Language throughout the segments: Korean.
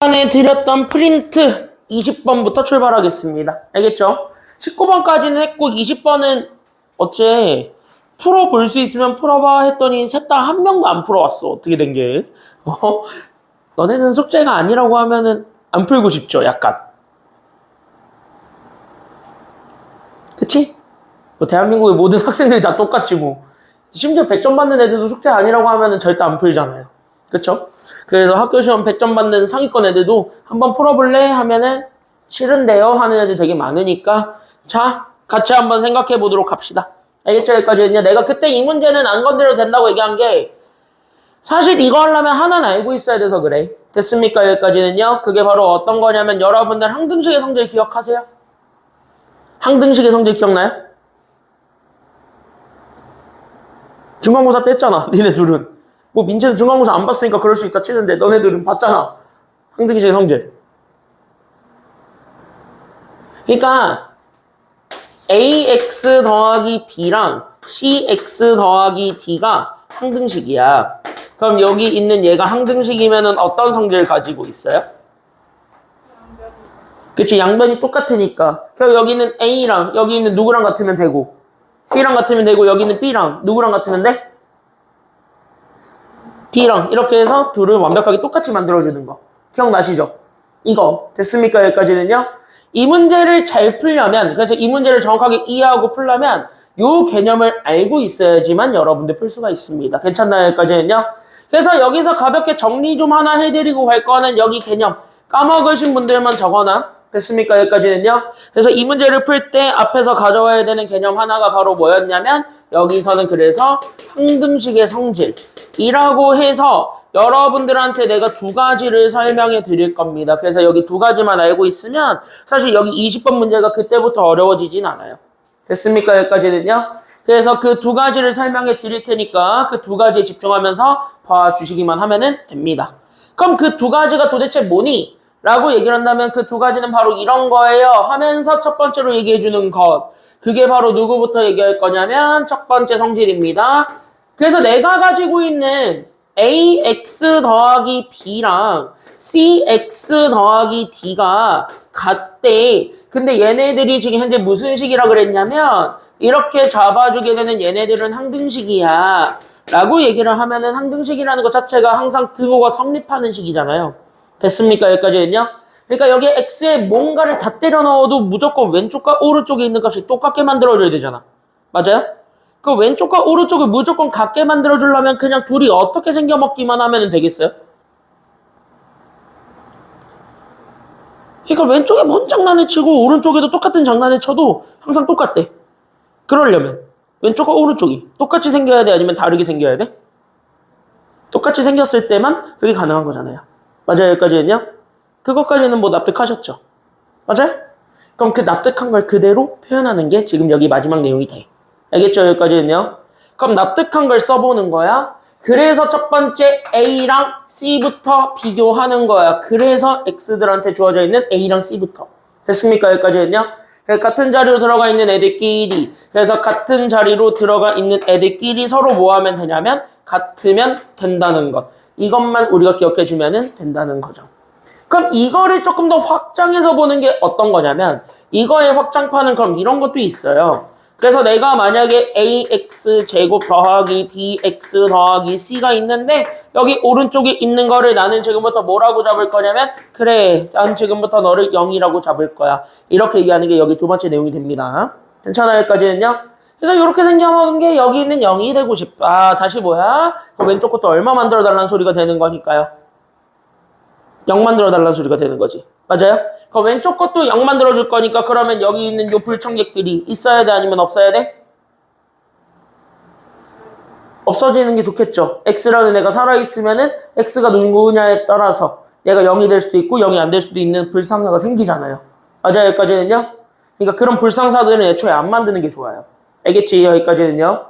전에 드렸던 프린트 20번부터 출발하겠습니다. 알겠죠? 19번까지는 했고 20번은 어째 풀어볼 수 있으면 풀어봐 했더니 셋 다 한 명도 안 풀어왔어. 어떻게 된 게? 너네는 숙제가 아니라고 하면은 안 풀고 싶죠? 약간. 그치? 뭐 대한민국의 모든 학생들이 다 똑같지 뭐. 심지어 100점 받는 애들도 숙제 아니라고 하면은 절대 안 풀잖아요. 그쵸? 그래서 학교 시험 100점 받는 상위권 애들도 한번 풀어볼래? 하면은 싫은데요? 하는 애들 되게 많으니까 자, 같이 한번 생각해 보도록 합시다. 알겠죠? 여기까지는요. 내가 그때 이 문제는 안 건드려도 된다고 얘기한 게 사실 이거 하려면 하나는 알고 있어야 돼서 그래. 됐습니까? 여기까지는요. 그게 바로 어떤 거냐면 여러분들 항등식의 성질 기억하세요? 항등식의 성질 기억나요? 중간고사 때 했잖아. 니네 둘은. 뭐 민채는 중간고사 안 봤으니까 그럴 수 있다 치는데 너네들은 봤잖아. 항등식의 성질. 그러니까 ax 더하기 b랑 cx 더하기 d가 항등식이야. 그럼 여기 있는 얘가 항등식이면은 어떤 성질을 가지고 있어요? 그치, 양변이 똑같으니까. 그럼 여기는 a랑 여기 있는 누구랑 같으면 되고 c랑 같으면 되고 여기는 b랑 누구랑 같으면 돼? D랑 이렇게 해서 둘을 완벽하게 똑같이 만들어주는 거. 기억나시죠? 이거. 됐습니까? 여기까지는요? 이 문제를 잘 풀려면, 그래서 이 문제를 정확하게 이해하고 풀려면 이 개념을 알고 있어야지만 여러분들 풀 수가 있습니다. 괜찮나요? 여기까지는요? 그래서 여기서 가볍게 정리 좀 하나 해드리고 갈 거는 여기 개념. 까먹으신 분들만 적어놔. 됐습니까? 여기까지는요? 그래서 이 문제를 풀 때 앞에서 가져와야 되는 개념 하나가 바로 뭐였냐면 여기서는 그래서 항등식의 성질이라고 해서 여러분들한테 내가 두 가지를 설명해 드릴 겁니다. 그래서 여기 두 가지만 알고 있으면 사실 여기 20번 문제가 그때부터 어려워지진 않아요. 됐습니까? 여기까지는요? 그래서 그 두 가지를 설명해 드릴 테니까 그 두 가지에 집중하면서 봐주시기만 하면은 됩니다. 그럼 그 두 가지가 도대체 뭐니? 라고 얘기를 한다면 그 두 가지는 바로 이런 거예요 하면서 첫 번째로 얘기해 주는 것. 그게 바로 누구부터 얘기할 거냐면 첫 번째 성질입니다. 그래서 내가 가지고 있는 ax 더하기 b랑 cx 더하기 d가 같대. 근데 얘네들이 지금 현재 무슨 식이라 그랬냐면 이렇게 잡아주게 되는 얘네들은 항등식이야 라고 얘기를 하면은 항등식이라는 것 자체가 항상 등호가 성립하는 식이잖아요. 됐습니까? 여기까지는요? 그러니까 여기에 x에 뭔가를 다 때려 넣어도 무조건 왼쪽과 오른쪽에 있는 값이 똑같게 만들어줘야 되잖아. 맞아요? 그 왼쪽과 오른쪽을 무조건 같게 만들어주려면 그냥 둘이 어떻게 생겨먹기만 하면 되겠어요? 그러니까 왼쪽에 뭔 장난을 치고 오른쪽에도 똑같은 장난을 쳐도 항상 똑같대. 그러려면 왼쪽과 오른쪽이 똑같이 생겨야 돼? 아니면 다르게 생겨야 돼? 똑같이 생겼을 때만 그게 가능한 거잖아요. 맞아요? 여기까지는요? 그것까지는 뭐 납득하셨죠? 맞아요? 그럼 그 납득한 걸 그대로 표현하는 게 지금 여기 마지막 내용이 돼. 알겠죠? 여기까지는요? 그럼 납득한 걸 써보는 거야. 그래서 첫 번째 A랑 C부터 비교하는 거야. 그래서 X들한테 주어져 있는 A랑 C부터. 됐습니까? 여기까지는요? 같은 자리로 들어가 있는 애들끼리. 그래서 같은 자리로 들어가 있는 애들끼리 서로 뭐 하면 되냐면 같으면 된다는 것. 이것만 우리가 기억해주면 된다는 거죠. 그럼 이거를 조금 더 확장해서 보는 게 어떤 거냐면 이거의 확장판은 그럼 이런 것도 있어요. 그래서 내가 만약에 ax 제곱 더하기 bx 더하기 c가 있는데 여기 오른쪽에 있는 거를 나는 지금부터 뭐라고 잡을 거냐면 그래, 난 지금부터 너를 0이라고 잡을 거야. 이렇게 얘기하는 게 여기 두 번째 내용이 됩니다. 괜찮아요? 여기까지는요? 그래서 이렇게 생겨먹은 게 여기는 0이 되고 싶다. 다시 뭐야? 그럼 왼쪽 것도 얼마 만들어달라는 소리가 되는 거니까요. 0 만들어달라는 소리가 되는 거지. 맞아요? 그럼 왼쪽 것도 0 만들어줄 거니까 그러면 여기 있는 요 불청객들이 있어야 돼? 아니면 없어야 돼? 없어지는 게 좋겠죠. x라는 애가 살아있으면은 x가 누구냐에 따라서 얘가 0이 될 수도 있고 0이 안 될 수도 있는 불상사가 생기잖아요. 맞아요? 여기까지는요? 그러니까 그런 불상사들은 애초에 안 만드는 게 좋아요. 알겠지? 여기까지는요?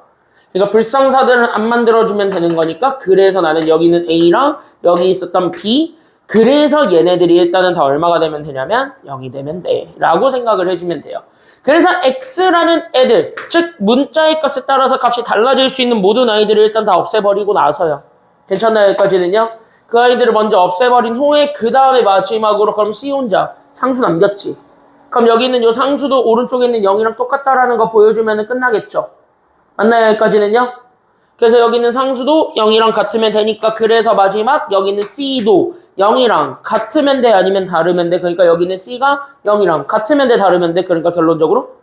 그러니까 불상사들은 안 만들어주면 되는 거니까 그래서 나는 여기는 A랑 여기 있었던 B 그래서 얘네들이 일단은 다 얼마가 되면 되냐면 0이 되면 돼 라고 생각을 해주면 돼요. 그래서 X라는 애들 즉 문자의 값에 따라서 값이 달라질 수 있는 모든 아이들을 일단 다 없애버리고 나서요. 괜찮나요? 여기까지는요? 그 아이들을 먼저 없애버린 후에 그 다음에 마지막으로 그럼 C 혼자 상수 남겼지. 그럼 여기 있는 요 상수도 오른쪽에 있는 0이랑 똑같다라는 거 보여주면 끝나겠죠. 맞나요? 여기까지는요? 그래서 여기 있는 상수도 0이랑 같으면 되니까 그래서 마지막 여기 있는 C도 0이랑 같으면 돼 아니면 다르면 돼. 그러니까 여기 있는 C가 0이랑 같으면 돼 다르면 돼. 그러니까 결론적으로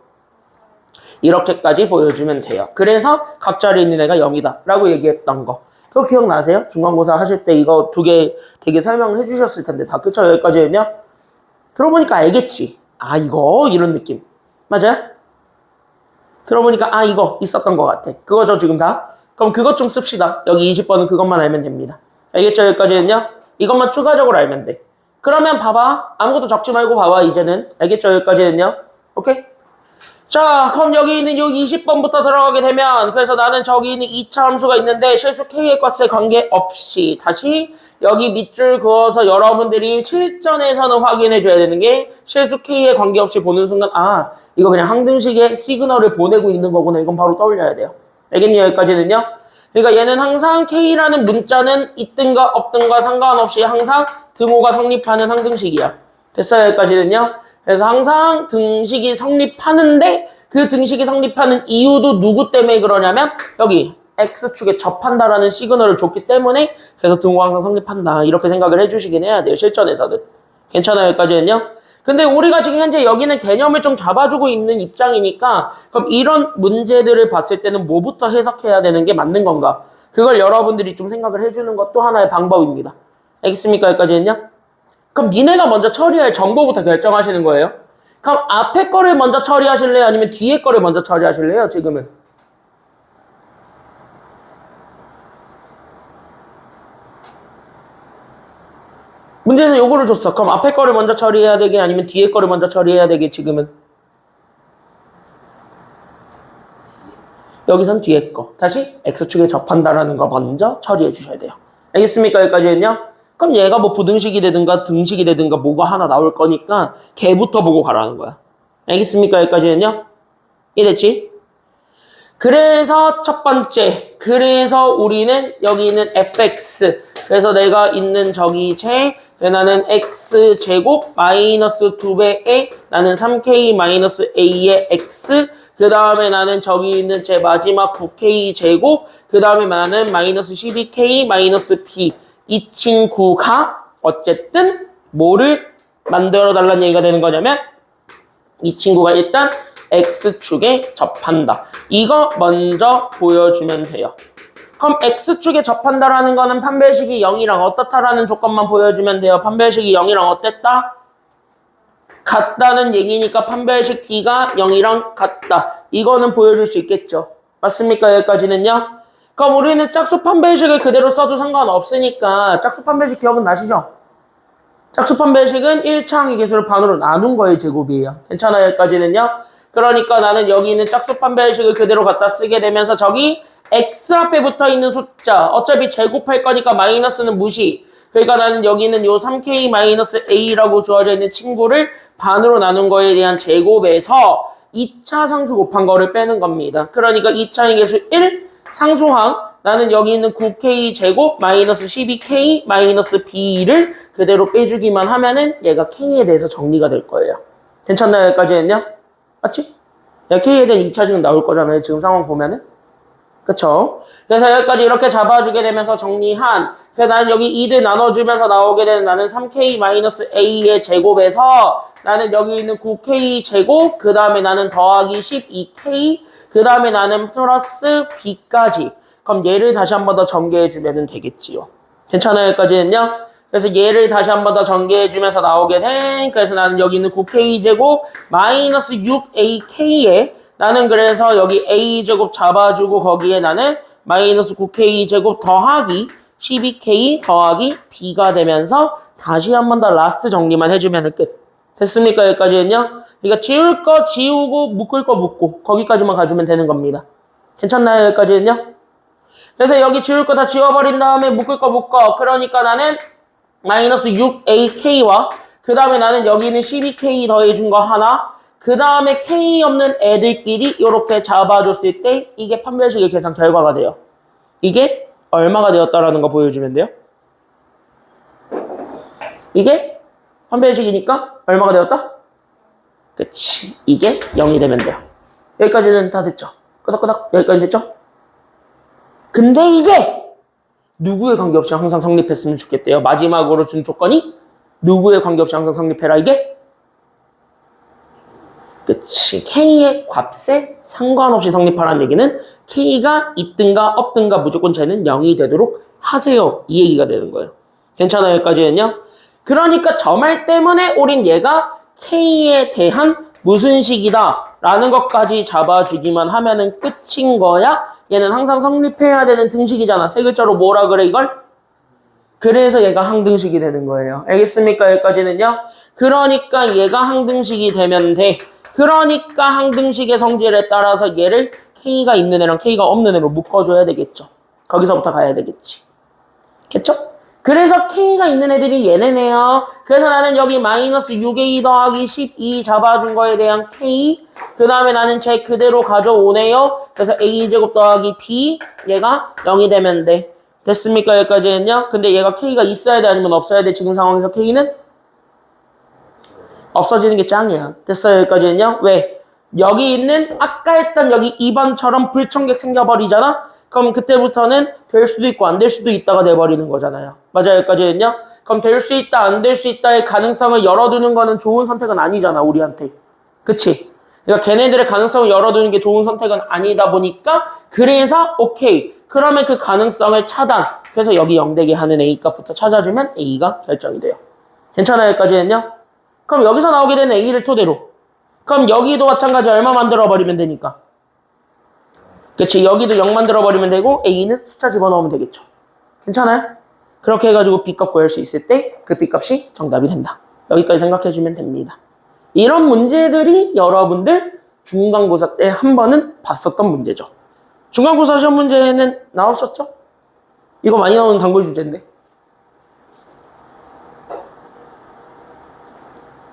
이렇게까지 보여주면 돼요. 그래서 각자리에 있는 애가 0이다 라고 얘기했던 거. 그거 기억나세요? 중간고사 하실 때 이거 두 개 되게 설명해 주셨을 텐데 다 그쵸? 여기까지는요? 들어보니까 알겠지. 아 이거 이런 느낌. 맞아요? 들어보니까 아 이거 있었던 것 같아. 그거죠 지금 다? 그럼 그것 좀 씁시다. 여기 20번은 그것만 알면 됩니다. 알겠죠? 여기까지는요? 이것만 추가적으로 알면 돼. 그러면 봐봐. 아무것도 적지 말고 봐봐 이제는. 알겠죠? 여기까지는요? 오케이? 자, 그럼 여기 있는 여기 20번부터 들어가게 되면 그래서 나는 저기 있는 2차 함수가 있는데 실수 K의 값에 관계없이 다시 여기 밑줄 그어서 여러분들이 실전에서는 확인해 줘야 되는 게 실수 K에 관계없이 보는 순간 아, 이거 그냥 항등식의 시그널을 보내고 있는 거구나. 이건 바로 떠올려야 돼요. 알겠니? 여기까지는요? 그러니까 얘는 항상 K라는 문자는 있든가 없든가 상관없이 항상 등호가 성립하는 항등식이야. 됐어요? 여기까지는요? 그래서 항상 등식이 성립하는데 그 등식이 성립하는 이유도 누구 때문에 그러냐면 여기 X축에 접한다라는 시그널을 줬기 때문에 그래서 등호가 항상 성립한다. 이렇게 생각을 해주시긴 해야 돼요. 실전에서는. 괜찮아요? 여기까지는요? 근데 우리가 지금 현재 여기는 개념을 좀 잡아주고 있는 입장이니까 그럼 이런 문제들을 봤을 때는 뭐부터 해석해야 되는 게 맞는 건가? 그걸 여러분들이 좀 생각을 해주는 것도 하나의 방법입니다. 알겠습니까? 여기까지는요? 그럼 니네가 먼저 처리할 정보부터 결정하시는 거예요. 그럼 앞에 거를 먼저 처리하실래요? 아니면 뒤에 거를 먼저 처리하실래요? 지금은. 문제에서 요거를 줬어. 그럼 앞에 거를 먼저 처리해야 되게 아니면 뒤에 거를 먼저 처리해야 되게 지금은. 여기선 뒤에 거. 다시 X축에 접한다라는 거 먼저 처리해 주셔야 돼요. 알겠습니까? 여기까지는요? 그럼 얘가 뭐 부등식이 되든가 등식이 되든가 뭐가 하나 나올 거니까 걔부터 보고 가라는 거야. 알겠습니까? 여기까지는요? 이해됐지? 그래서 첫 번째, 그래서 우리는 여기 있는 fx, 그래서 내가 있는 저기 나는 x제곱 마이너스 2배에 나는 3k 마이너스 a의 x, 그 다음에 나는 저기 있는 제 마지막 9k 제곱, 그 다음에 나는 마이너스 12k 마이너스 b, 이 친구가 어쨌든 뭐를 만들어 달라는 얘기가 되는 거냐면 이 친구가 일단 X축에 접한다. 이거 먼저 보여주면 돼요. 그럼 X축에 접한다라는 거는 판별식이 0이랑 어떻다라는 조건만 보여주면 돼요. 판별식이 0이랑 어땠다? 같다는 얘기니까 판별식 D가 0이랑 같다. 이거는 보여줄 수 있겠죠. 맞습니까? 여기까지는요? 그럼 우리는 짝수 판별식을 그대로 써도 상관없으니까 짝수 판별식 기억은 나시죠? 짝수 판별식은 1차 항의계수를 반으로 나눈 거의 제곱이에요. 괜찮아요? 여기까지는요? 그러니까 나는 여기 있는 짝수 판별식을 그대로 갖다 쓰게 되면서 저기 x 앞에 붙어 있는 숫자 어차피 제곱할 거니까 마이너스는 무시. 그러니까 나는 여기 있는 요 3k 마이너스 a라고 주어져 있는 친구를 반으로 나눈 거에 대한 제곱에서 2차 상수 곱한 거를 빼는 겁니다. 그러니까 2차 항의계수 1 상수항 나는 여기 있는 9k 제곱 마이너스 12k 마이너스 b를 그대로 빼주기만 하면은 얘가 k에 대해서 정리가 될 거예요. 괜찮나요? 여기까지는요? 맞지? 야, k에 대한 2차식은 나올 거잖아요. 지금 상황 보면은. 그쵸? 그래서 여기까지 이렇게 잡아주게 되면서 정리한 그래서 나는 여기 2를 나눠주면서 나오게 되는 나는 3k 마이너스 a의 제곱에서 나는 여기 있는 9k 제곱 그 다음에 나는 더하기 12k 그 다음에 나는 플러스 b까지. 그럼 얘를 다시 한 번 더 전개해주면 되겠지요. 괜찮아요? 여기까지는요? 그래서 얘를 다시 한 번 더 전개해주면서 나오게 된 그래서 나는 여기 있는 9k제곱 마이너스 6ak에 나는 그래서 여기 a제곱 잡아주고 거기에 나는 마이너스 9k제곱 더하기 12k 더하기 b가 되면서 다시 한 번 더 라스트 정리만 해주면 끝. 됐습니까? 여기까지는요? 그러니까 지울 거 지우고 묶을 거 묶고 거기까지만 가주면 되는 겁니다. 괜찮나요? 여기까지는요? 그래서 여기 지울 거 다 지워버린 다음에 묶을 거 묶어. 그러니까 나는 마이너스 6ak와 그 다음에 나는 여기 있는 12k 더해준 거 하나 그 다음에 k 없는 애들끼리 이렇게 잡아줬을 때 이게 판별식의 계산 결과가 돼요. 이게 얼마가 되었다라는 거 보여주면 돼요. 이게 판별식이니까 얼마가 되었다? 그치. 이게 0이 되면 돼요. 여기까지는 다 됐죠? 끄덕끄덕. 여기까지 됐죠? 근데 이게 누구에 관계없이 항상 성립했으면 좋겠대요. 마지막으로 준 조건이 누구에 관계없이 항상 성립해라. 이게 그치. K의 값에 상관없이 성립하라는 얘기는 K가 있든가 없든가 무조건 쟤는 0이 되도록 하세요. 이 얘기가 되는 거예요. 괜찮아요? 여기까지는요? 그러니까 저 말 때문에 우린 얘가 K에 대한 무슨 식이다 라는 것까지 잡아주기만 하면은 끝인 거야. 얘는 항상 성립해야 되는 등식이잖아. 세 글자로 뭐라 그래 이걸? 그래서 얘가 항등식이 되는 거예요. 알겠습니까? 여기까지는요? 그러니까 얘가 항등식이 되면 돼. 그러니까 항등식의 성질에 따라서 얘를 K가 있는 애랑 K가 없는 애로 묶어줘야 되겠죠. 거기서부터 가야 되겠지. 겠죠? 그래서 K가 있는 애들이 얘네네요. 그래서 나는 여기 마이너스 6A 더하기 12 잡아준 거에 대한 K, 그 다음에 나는 쟤 그대로 가져오네요. 그래서 A제곱 더하기 B, 얘가 0이 되면 돼. 됐습니까? 여기까지는요? 근데 얘가 K가 있어야 돼 아니면 없어야 돼? 지금 상황에서 K는? 없어지는 게 짱이야. 됐어요? 여기까지는요? 왜? 여기 있는 아까 했던 여기 2번처럼 불청객 생겨버리잖아? 그럼 그때부터는 될 수도 있고 안 될 수도 있다가 돼버리는 거잖아요. 맞아요? 여기까지는요? 그럼 될 수 있다, 안 될 수 있다의 가능성을 열어두는 거는 좋은 선택은 아니잖아, 우리한테. 그치? 그러니까 걔네들의 가능성을 열어두는 게 좋은 선택은 아니다 보니까 그래서 오케이. 그러면 그 가능성을 차단. 그래서 여기 0되게 하는 A 값부터 찾아주면 A가 결정이 돼요. 괜찮아요? 여기까지는요? 그럼 여기서 나오게 되는 A를 토대로. 그럼 여기도 마찬가지 얼마 만들어버리면 되니까. 그치? 여기도 0 만들어버리면 되고 A는 숫자 집어넣으면 되겠죠. 괜찮아요? 그렇게 해가지고 B값 구할 수 있을 때 그 B값이 정답이 된다. 여기까지 생각해주면 됩니다. 이런 문제들이 여러분들 중간고사 때 한 번은 봤었던 문제죠. 중간고사 시험 문제는 나왔었죠? 이거 많이 나오는 단골 주제인데.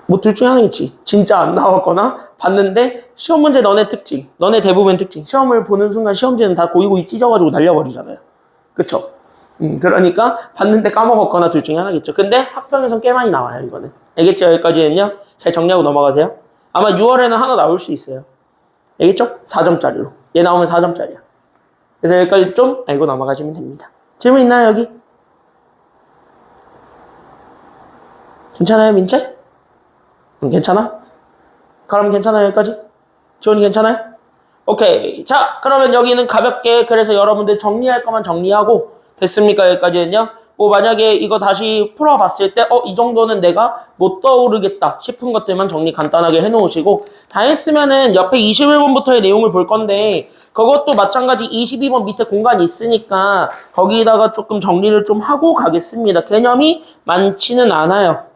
뭐 둘 중에 하나겠지. 진짜 안 나왔거나 봤는데 시험 문제 너네 특징, 너네 대부분 특징. 시험을 보는 순간 시험지는 다 고이고이 찢어가지고 날려버리잖아요. 그쵸? 그러니까 봤는데 까먹었거나 둘 중에 하나겠죠. 근데 학평에선 꽤 많이 나와요, 이거는. 알겠죠? 여기까지는요? 잘 정리하고 넘어가세요. 아마 6월에는 하나 나올 수 있어요. 알겠죠? 4점짜리로. 얘 나오면 4점짜리야. 그래서 여기까지 좀 알고 넘어가시면 됩니다. 질문 있나요, 여기? 괜찮아요, 민채? 괜찮아? 그럼 괜찮아요, 여기까지? 지원이 괜찮아요? 오케이. 자, 그러면 여기는 가볍게 그래서 여러분들 정리할 거만 정리하고 됐습니까? 여기까지는요? 뭐 만약에 이거 다시 풀어봤을 때 이 정도는 내가 못 떠오르겠다 싶은 것들만 정리 간단하게 해놓으시고 다 했으면은 옆에 21번부터의 내용을 볼 건데 그것도 마찬가지 22번 밑에 공간이 있으니까 거기다가 조금 정리를 좀 하고 가겠습니다. 개념이 많지는 않아요.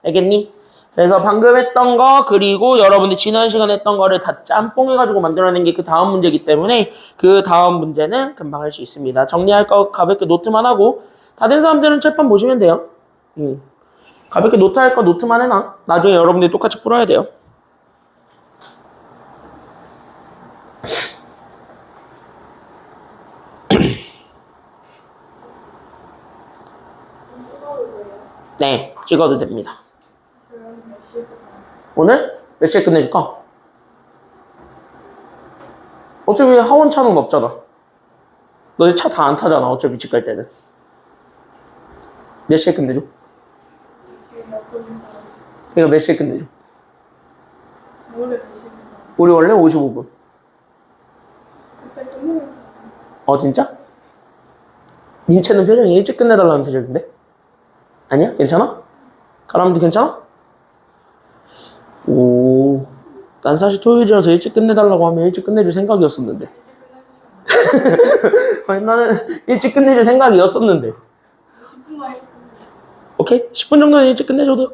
알겠니? 그래서 방금 했던 거 그리고 여러분들 지난 시간에 했던 거를 다 짬뽕해가지고 만들어낸 게 그 다음 문제이기 때문에 그 다음 문제는 금방 할 수 있습니다. 정리할 거 가볍게 노트만 하고 다 된 사람들은 칠판 보시면 돼요. 가볍게 노트 할 거 노트만 해놔. 나중에 여러분들이 똑같이 풀어야 돼요. 네, 찍어도 됩니다. 오늘 몇 시에 끝내줄까? 어차피 하원차는 없잖아. 너네 차 다 안 타잖아. 어차피 집 갈 때는. 몇 시에 끝내줘? 그러니까 몇 시에 끝내줘? 우리 원래 55분. 진짜? 민채는 표정이 일찍 끝내달라는 표정인데? 아니야? 괜찮아? 가람도 괜찮아? 오, 난 사실 토요일이라서 일찍 끝내달라고 하면 일찍 끝내줄 생각이었었는데. 아니, 나는 일찍 끝내줄 생각이었었는데. 오케이? 10분 정도는 일찍 끝내줘도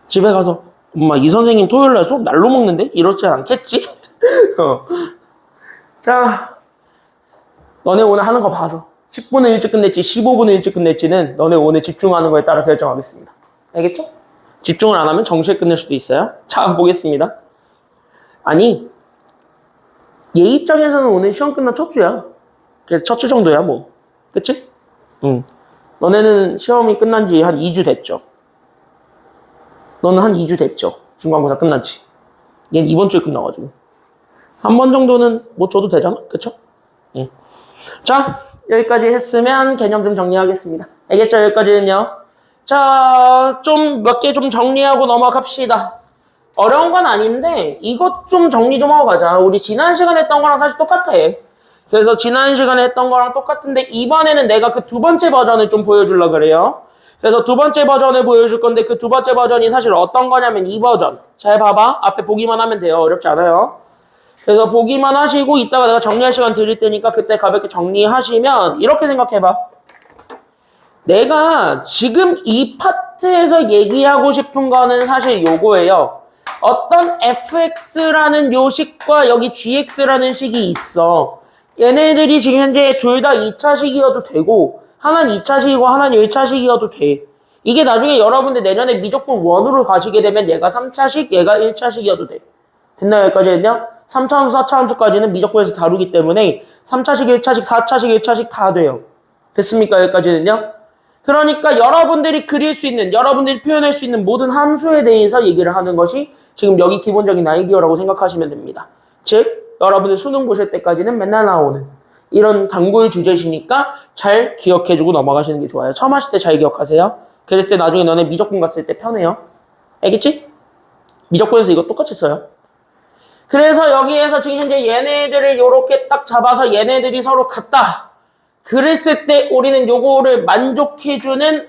집에 가서 엄마 이 선생님 토요일날 수업 날로 먹는데? 이러지 않겠지? 자, 너네 오늘 하는 거 봐서 10분은 일찍 끝냈지 15분은 일찍 끝냈지는 너네 오늘 집중하는 거에 따라 결정하겠습니다. 알겠죠? 집중을 안 하면 정시에 끝낼 수도 있어요. 자, 보겠습니다. 아니, 얘 입장에서는 오늘 시험 끝난 첫 주야. 그래서 첫 주 정도야, 뭐. 그치? 너네는 시험이 끝난 지 한 2주 됐죠. 너는 한 2주 됐죠. 중간고사 끝난 지. 얘는 이번 주에 끝나가지고. 한 번 정도는 뭐 줘도 되잖아. 그쵸? 응. 자, 여기까지 했으면 개념 좀 정리하겠습니다. 알겠죠? 여기까지는요. 자, 좀 몇 개 좀 정리하고 넘어갑시다. 어려운 건 아닌데 이것 좀 정리 좀 하고 가자. 우리 지난 시간에 했던 거랑 사실 똑같아. 그래서 지난 시간에 했던 거랑 똑같은데 이번에는 내가 그 두 번째 버전을 좀 보여주려고 그래요. 그래서 두 번째 버전을 보여줄 건데 그 두 번째 버전이 사실 어떤 거냐면 이 버전. 잘 봐봐. 앞에 보기만 하면 돼요. 어렵지 않아요. 그래서 보기만 하시고 이따가 내가 정리할 시간 드릴 테니까 그때 가볍게 정리하시면 이렇게 생각해봐. 내가 지금 이 파트에서 얘기하고 싶은 거는 사실 요거예요. 어떤 fx라는 요 식과 여기 gx라는 식이 있어. 얘네들이 지금 현재 둘 다 2차식이어도 되고 하나는 2차식이고 하나는 1차식이어도 돼. 이게 나중에 여러분들 내년에 미적분 1으로 가시게 되면 얘가 3차식, 얘가 1차식이어도 돼. 됐나요? 여기까지 했냐? 3차함수, 4차함수까지는 미적분에서 다루기 때문에 3차식, 1차식, 4차식, 1차식 다 돼요. 됐습니까? 여기까지는요? 그러니까 여러분들이 그릴 수 있는, 여러분들이 표현할 수 있는 모든 함수에 대해서 얘기를 하는 것이 지금 여기 기본적인 아이디어라고 생각하시면 됩니다. 즉, 여러분들 수능 보실 때까지는 맨날 나오는 이런 단골 주제시니까 잘 기억해주고 넘어가시는 게 좋아요. 처음 하실 때 잘 기억하세요. 그랬을 때 나중에 너네 미적분 갔을 때 편해요. 알겠지? 미적분에서 이거 똑같이 써요. 그래서 여기에서 지금 현재 얘네들을 이렇게 딱 잡아서 얘네들이 서로 같다. 그랬을 때 우리는 요거를 만족해주는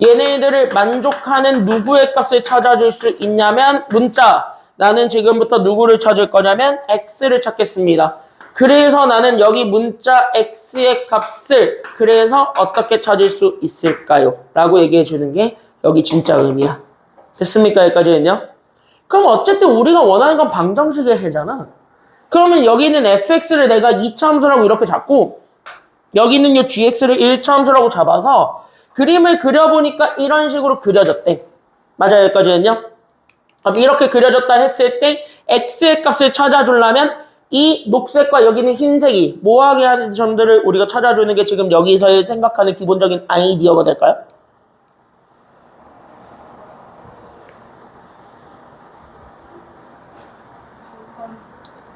얘네들을 만족하는 누구의 값을 찾아줄 수 있냐면 문자. 나는 지금부터 누구를 찾을 거냐면 x를 찾겠습니다. 그래서 나는 여기 문자 x의 값을 그래서 어떻게 찾을 수 있을까요? 라고 얘기해 주는 게 여기 진짜 의미야. 됐습니까? 여기까지는요? 그럼 어쨌든 우리가 원하는 건 방정식의 해잖아. 그러면 여기 있는 fx를 내가 2차 함수라고 이렇게 잡고 여기 있는 이 gx를 1차 함수라고 잡아서 그림을 그려보니까 이런 식으로 그려졌대. 맞아요? 여기까지는요? 이렇게 그려졌다 했을 때 x의 값을 찾아주려면 이 녹색과 여기는 흰색이 뭐하게 하는 점들을 우리가 찾아주는 게 지금 여기서 생각하는 기본적인 아이디어가 될까요?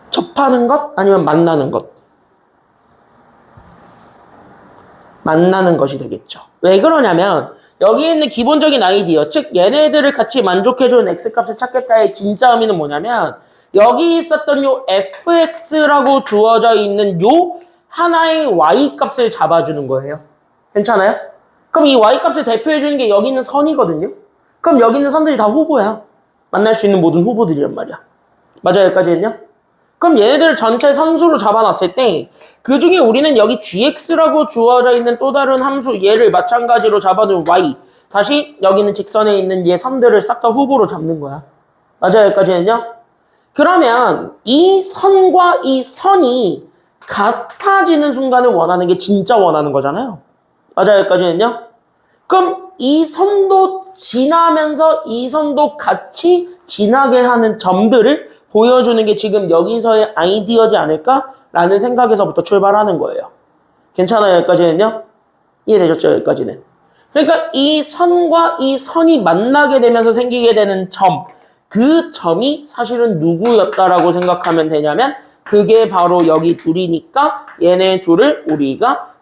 접하는 것? 아니면 만나는 것? 만나는 것이 되겠죠. 왜 그러냐면 여기 있는 기본적인 아이디어, 즉 얘네들을 같이 만족해주는 x값을 찾겠다의 진짜 의미는 뭐냐면 여기 있었던 요 fx라고 주어져 있는 요 하나의 y값을 잡아주는 거예요. 괜찮아요? 그럼 이 y값을 대표해주는 게 여기 있는 선이거든요. 그럼 여기 있는 선들이 다 후보야. 만날 수 있는 모든 후보들이란 말이야. 맞아요? 여기까지는요? 그럼 얘네들을 전체 선수로 잡아놨을 때 그 중에 우리는 여기 gx라고 주어져 있는 또 다른 함수 얘를 마찬가지로 잡아둔 y 다시 여기 있는 직선에 있는 얘 선들을 싹 다 후보로 잡는 거야. 맞아요? 여기까지는요? 그러면 이 선과 이 선이 같아지는 순간을 원하는 게 진짜 원하는 거잖아요. 맞아요? 여기까지는요? 그럼 이 선도 지나면서 이 선도 같이 지나게 하는 점들을 보여주는 게 지금 여기서의 아이디어지 않을까라는 생각에서부터 출발하는 거예요. 괜찮아요? 여기까지는요? 이해되셨죠? 여기까지는. 그러니까 이 선과 이 선이 만나게 되면서 생기게 되는 점, 그 점이 사실은 누구였다라고 생각하면 되냐면 그게 바로 여기 둘이니까 얘네 둘을 우리가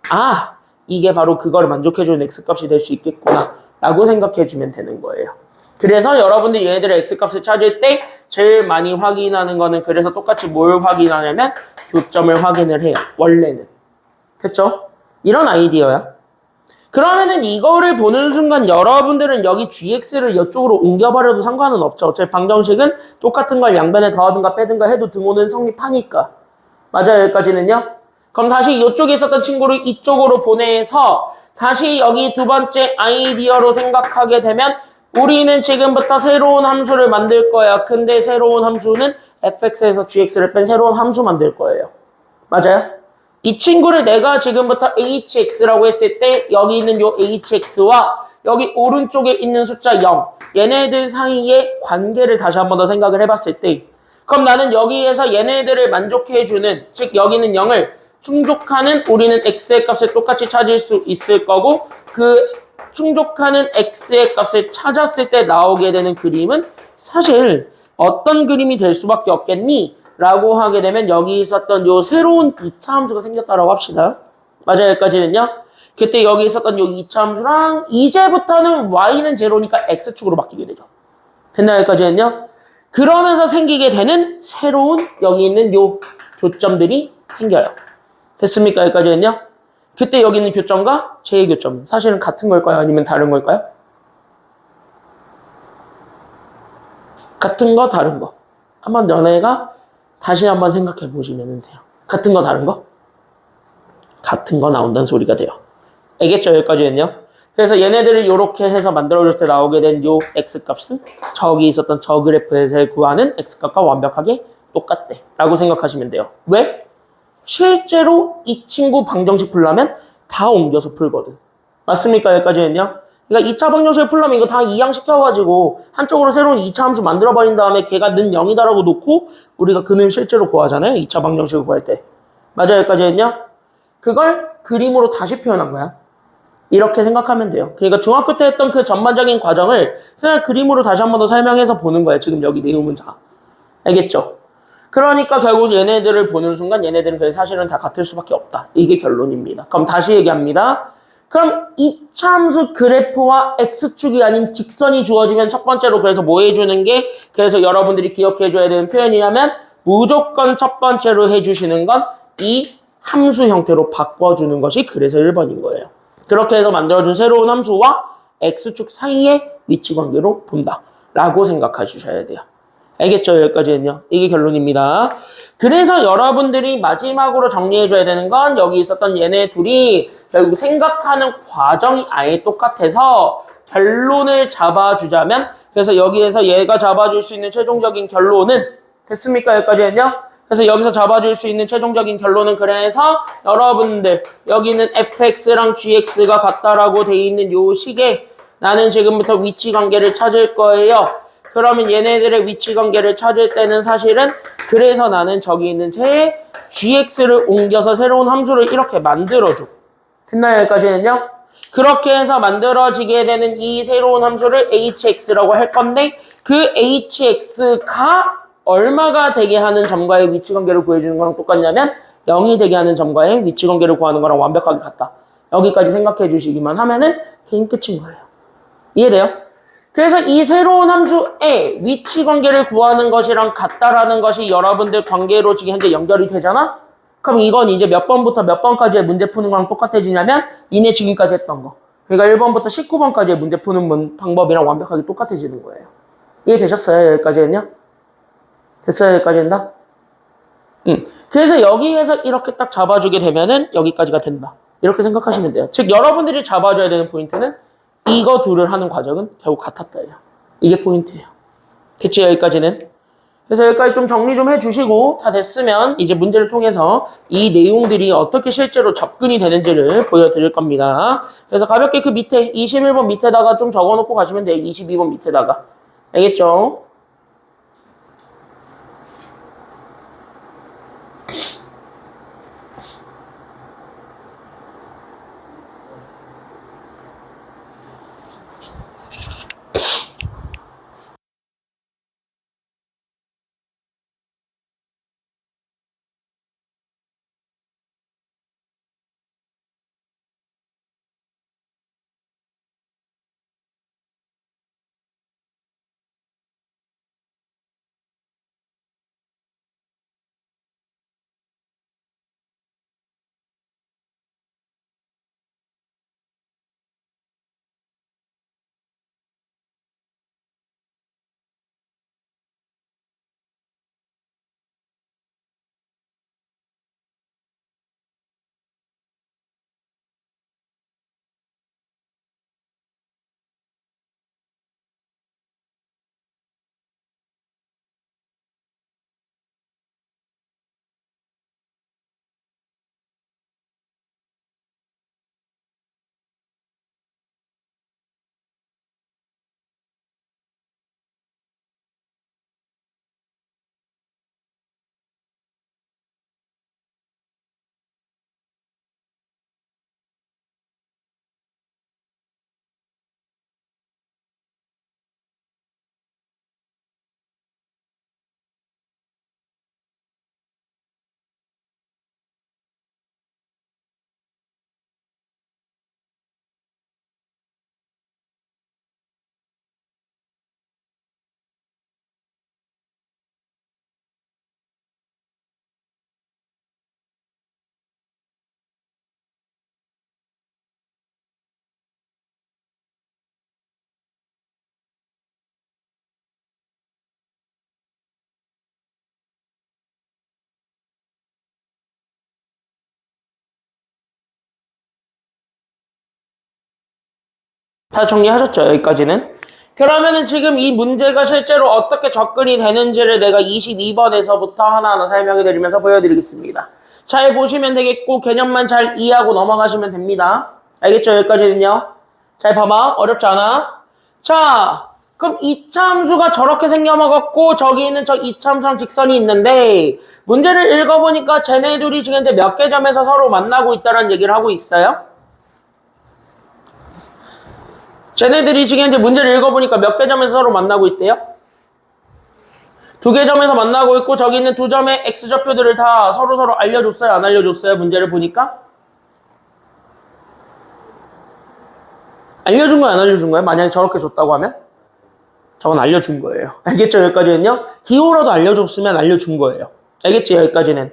이게 바로 그거를 만족해주는 x값이 될 수 있겠구나 라고 생각해주면 되는 거예요. 그래서 여러분들이 얘네들의 x값을 찾을 때 제일 많이 확인하는 거는 그래서 똑같이 뭘 확인하냐면 교점을 확인을 해요. 원래는. 됐죠? 이런 아이디어야. 그러면은 이거를 보는 순간 여러분들은 여기 gx를 이쪽으로 옮겨버려도 상관은 없죠. 어차피 방정식은 똑같은 걸 양변에 더하든가 빼든가 해도 등호는 성립하니까. 맞아요? 여기까지는요? 그럼 다시 이쪽에 있었던 친구를 이쪽으로 보내서 다시 여기 두 번째 아이디어로 생각하게 되면 우리는 지금부터 새로운 함수를 만들 거야. 근데 새로운 함수는 fx에서 gx를 뺀 새로운 함수 만들 거예요. 맞아요? 이 친구를 내가 지금부터 hx라고 했을 때 여기 있는 요 hx와 여기 오른쪽에 있는 숫자 0 얘네들 사이의 관계를 다시 한 번 더 생각을 해봤을 때 그럼 나는 여기에서 얘네들을 만족해주는 즉 여기는 0을 충족하는 우리는 x의 값을 똑같이 찾을 수 있을 거고 그 충족하는 x의 값을 찾았을 때 나오게 되는 그림은 사실 어떤 그림이 될 수밖에 없겠니? 라고 하게 되면 여기 있었던 요 새로운 2차 함수가 생겼다라고 합시다. 맞아요, 여기까지는요? 그때 여기 있었던 요 2차 함수랑 이제부터는 y는 제로니까 x축으로 바뀌게 되죠. 됐나요, 여기까지는요? 그러면서 생기게 되는 새로운 여기 있는 요 교점들이 생겨요. 됐습니까, 여기까지는요? 그때 여기 있는 교점과 제 교점 사실은 같은 걸까요? 아니면 다른 걸까요? 같은 거, 다른 거. 한번 너네가 다시 한번 생각해 보시면 돼요. 같은 거, 다른 거? 같은 거 나온다는 소리가 돼요. 알겠죠? 여기까지는요. 그래서 얘네들을 이렇게 해서 만들어줄 때 나오게 된 요 x값은 저기 있었던 저 그래프에서 구하는 x값과 완벽하게 똑같대 라고 생각하시면 돼요. 왜? 실제로 이 친구 방정식 풀려면 다 옮겨서 풀거든. 맞습니까? 여기까지는요. 그러니까 2차 방정식을 풀려면 이거 다 이항시켜가지고 한쪽으로 새로운 2차 함수 만들어버린 다음에 걔가 는 0이다라고 놓고 우리가 그는 실제로 구하잖아요. 2차 방정식을 구할 때. 맞아요? 여기까지는요. 그걸 그림으로 다시 표현한 거야. 이렇게 생각하면 돼요. 그러니까 중학교 때 했던 그 전반적인 과정을 그냥 그림으로 다시 한 번 더 설명해서 보는 거예요. 지금 여기 내용은 다. 알겠죠? 그러니까 결국 얘네들을 보는 순간 얘네들은 그래 사실은 다 같을 수밖에 없다. 이게 결론입니다. 그럼 다시 얘기합니다. 그럼 이차 함수 그래프와 x축이 아닌 직선이 주어지면 첫 번째로 그래서 뭐 해주는 게 그래서 여러분들이 기억해줘야 되는 표현이냐면 무조건 첫 번째로 해주시는 건 이 함수 형태로 바꿔주는 것이 그래서 1번인 거예요. 그렇게 해서 만들어준 새로운 함수와 x축 사이의 위치 관계로 본다. 라고 생각해 주셔야 돼요. 알겠죠? 여기까지는요. 이게 결론입니다. 그래서 여러분들이 마지막으로 정리해줘야 되는 건 여기 있었던 얘네 둘이 결국 생각하는 과정이 아예 똑같아서 결론을 잡아주자면 그래서 여기에서 얘가 잡아줄 수 있는 최종적인 결론은 됐습니까? 여기까지는요. 그래서 여기서 잡아줄 수 있는 최종적인 결론은 그래서 여러분들 여기는 fx랑 gx가 같다라고 돼 있는 요 식에 나는 지금부터 위치 관계를 찾을 거예요. 그러면 얘네들의 위치 관계를 찾을 때는 사실은 그래서 나는 저기 있는 제 gx를 옮겨서 새로운 함수를 이렇게 만들어줘. 됐나요? 여기까지는요? 그렇게 해서 만들어지게 되는 이 새로운 함수를 hx라고 할 건데 그 hx가 얼마가 되게 하는 점과의 위치 관계를 구해주는 거랑 똑같냐면 0이 되게 하는 점과의 위치 관계를 구하는 거랑 완벽하게 같다. 여기까지 생각해 주시기만 하면은 게임 끝인 거예요. 이해돼요? 그래서 이 새로운 함수의 위치 관계를 구하는 것이랑 같다라는 것이 여러분들 관계로 지금 현재 연결이 되잖아? 그럼 이건 이제 몇 번부터 몇 번까지의 문제 푸는 거랑 똑같아지냐면 니네 지금까지 했던 거. 그러니까 1번부터 19번까지의 문제 푸는 방법이랑 완벽하게 똑같아지는 거예요. 이해되셨어요? 여기까지는요? 됐어요? 여기까지는 다? 그래서 여기에서 이렇게 딱 잡아주게 되면은 여기까지가 된다. 이렇게 생각하시면 돼요. 즉 여러분들이 잡아줘야 되는 포인트는 이거 둘을 하는 과정은 결국 같았다예요. 이게 포인트예요. 됐죠? 여기까지는. 그래서 여기까지 좀 정리 좀 해주시고 다 됐으면 이제 문제를 통해서 이 내용들이 어떻게 실제로 접근이 되는지를 보여드릴 겁니다. 그래서 가볍게 그 밑에 21번 밑에다가 좀 적어놓고 가시면 돼요. 22번 밑에다가. 알겠죠? 다 정리하셨죠? 여기까지는. 그러면은 지금 이 문제가 실제로 어떻게 접근이 되는지를 내가 22번에서부터 하나하나 설명해 드리면서 보여드리겠습니다. 잘 보시면 되겠고 개념만 잘 이해하고 넘어가시면 됩니다. 알겠죠? 여기까지는요. 잘 봐봐. 어렵지 않아? 자, 그럼 이차함수가 저렇게 생겨먹었고 저기 있는 저 이차함수랑 직선이 있는데 문제를 읽어보니까 쟤네 둘이 지금 이제 몇 개 점에서 서로 만나고 있다는 얘기를 하고 있어요. 쟤네들이 지금 이제 문제를 읽어보니까 몇 개 점에서 서로 만나고 있대요? 2개 점에서 만나고 있고 저기 있는 2점의 x좌표들을 다 서로 알려줬어요? 안 알려줬어요? 문제를 보니까? 알려준 거야? 안 알려준 거야? 만약에 저렇게 줬다고 하면? 저건 알려준 거예요. 알겠죠? 여기까지는요? 기호라도 알려줬으면 알려준 거예요. 알겠지? 여기까지는.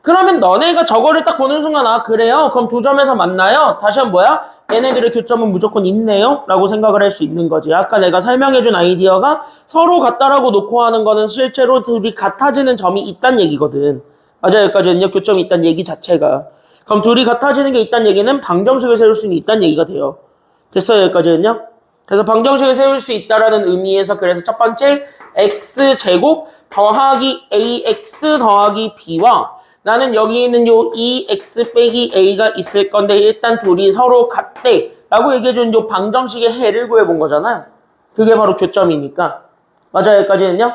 그러면 너네가 저거를 딱 보는 순간 아 그래요? 그럼 2점에서 만나요? 다시 한번 뭐야? 얘네들의 교점은 무조건 있네요? 라고 생각을 할 수 있는 거지. 아까 내가 설명해준 아이디어가 서로 같다라고 놓고 하는 거는 실제로 둘이 같아지는 점이 있다는 얘기거든. 맞아요. 여기까지는요. 교점이 있다는 얘기 자체가. 그럼 둘이 같아지는 게 있다는 얘기는 방정식을 세울 수는 있다는 얘기가 돼요. 됐어요. 여기까지는요. 그래서 방정식을 세울 수 있다라는 의미에서 그래서 첫 번째 x제곱 더하기 ax 더하기 b와 나는 여기 있는 요 2x 빼기 a가 있을 건데 일단 둘이 서로 같대 라고 얘기해준 요 방정식의 해를 구해본 거잖아요. 그게 바로 교점이니까. 맞아요. 여기까지는요.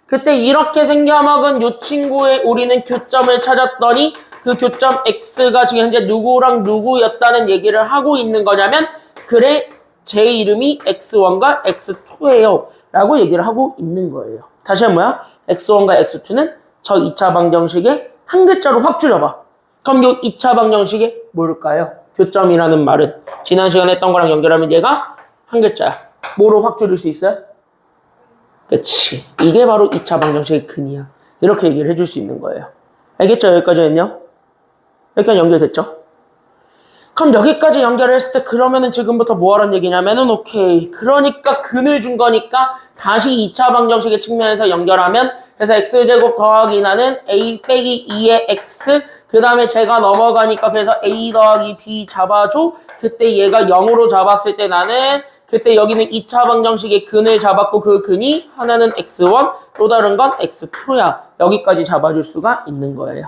그때 이렇게 생겨먹은 요 친구의 우리는 교점을 찾았더니 그 교점 x가 지금 현재 누구랑 누구였다는 얘기를 하고 있는 거냐면 그래 제 이름이 x1과 x2예요 라고 얘기를 하고 있는 거예요. 다시 한번 뭐야? x1과 x2는 저 2차 방정식의 한 글자로 확 줄여봐. 그럼 요 2차 방정식이 뭘까요? 교점이라는 말은 지난 시간에 했던 거랑 연결하면 얘가 한 글자야. 뭐로 확 줄일 수 있어요? 그치. 이게 바로 2차 방정식의 근이야. 이렇게 얘기를 해줄 수 있는 거예요. 알겠죠? 여기까지는요? 여기까지 연결됐죠? 그럼 여기까지 연결했을 때 그러면은 지금부터 뭐 하라는 얘기냐면은 오케이. 그러니까 근을 준 거니까 다시 2차 방정식의 측면에서 연결하면 그래서 x제곱 더하기 나는 a 빼기 2의 x 그 다음에 제가 넘어가니까 그래서 a 더하기 b 잡아줘. 그때 얘가 0으로 잡았을 때 나는 그때 여기는 2차 방정식의 근을 잡았고 그 근이 하나는 x1 또 다른 건 x2야. 여기까지 잡아줄 수가 있는 거예요.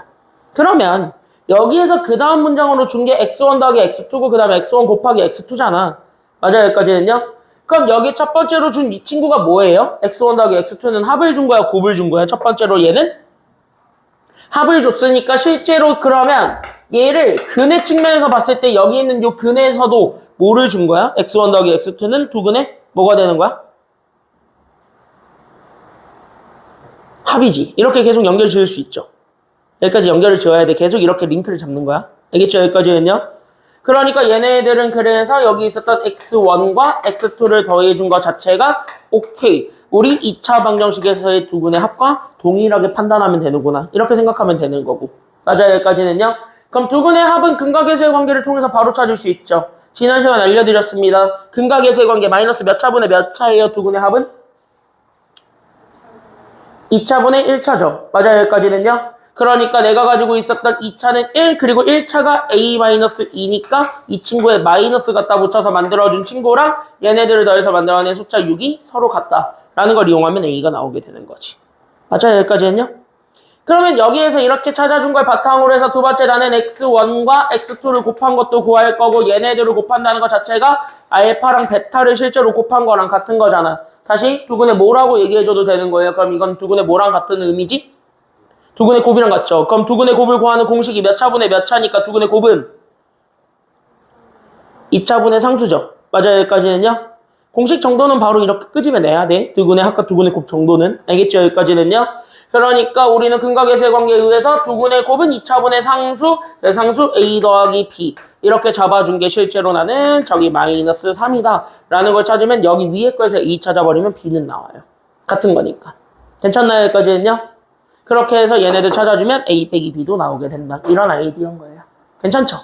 그러면 여기에서 그 다음 문장으로 준 게 x1 더하기 x2고 그 다음에 x1 곱하기 x2잖아. 맞아요. 여기까지는요? 그럼 여기 첫 번째로 준 이 친구가 뭐예요? x1 더하기 x2는 합을 준 거야? 곱을 준 거야? 첫 번째로 얘는? 합을 줬으니까 실제로 그러면 얘를 근의 측면에서 봤을 때 여기 있는 요 근에서도 뭐를 준 거야? x1 더하기 x2는 두 근에 뭐가 되는 거야? 합이지. 이렇게 계속 연결 지을 수 있죠. 여기까지 연결을 지어야 돼. 계속 이렇게 링크를 잡는 거야. 알겠죠? 여기까지는요? 그러니까 얘네들은 그래서 여기 있었던 x1과 x2를 더해준 것 자체가 오케이. 우리 2차 방정식에서의 두 분의 합과 동일하게 판단하면 되는구나. 이렇게 생각하면 되는 거고. 맞아요. 여기까지는요? 그럼 두 분의 합은 근각계수의 관계를 통해서 바로 찾을 수 있죠. 지난 시간 알려드렸습니다. 근각계수의 관계 마이너스 몇 차분의 몇 차예요? 두 분의 합은? 2차분의 1차죠. 맞아요. 여기까지는요? 그러니까 내가 가지고 있었던 2차는 1 그리고 1차가 a-2니까 이 친구에 마이너스 갖다 붙여서 만들어준 친구랑 얘네들을 더해서 만들어낸 숫자 6이 서로 같다라는 걸 이용하면 a가 나오게 되는 거지. 맞아요? 여기까지는요? 그러면 여기에서 이렇게 찾아준 걸 바탕으로 해서 두 번째 나는 x1과 x2를 곱한 것도 구할 거고 얘네들을 곱한다는 것 자체가 알파랑 베타를 실제로 곱한 거랑 같은 거잖아. 다시 두근의 뭐라고 얘기해줘도 되는 거예요. 그럼 이건 두근의 뭐랑 같은 의미지? 두근의 곱이랑 같죠. 그럼 두근의 곱을 구하는 공식이 몇 차분의 몇 차니까 두근의 곱은 2차분의 상수죠. 맞아요. 여기까지는요. 공식 정도는 바로 이렇게 끄집어내야 돼. 두근의 합과 두근의 곱 정도는. 알겠죠? 여기까지는요. 그러니까 우리는 근각계수의 관계에 의해서 두근의 곱은 2차분의 상수, 상수 a 더하기 b 이렇게 잡아준 게 실제로 나는 저기 마이너스 3이다 라는 걸 찾으면 여기 위에 거에서 a 찾아버리면 b는 나와요. 같은 거니까. 괜찮나요? 여기까지는요. 그렇게 해서 얘네들 찾아주면 a 빼기 b도 나오게 된다. 이런 아이디어인 거예요. 괜찮죠?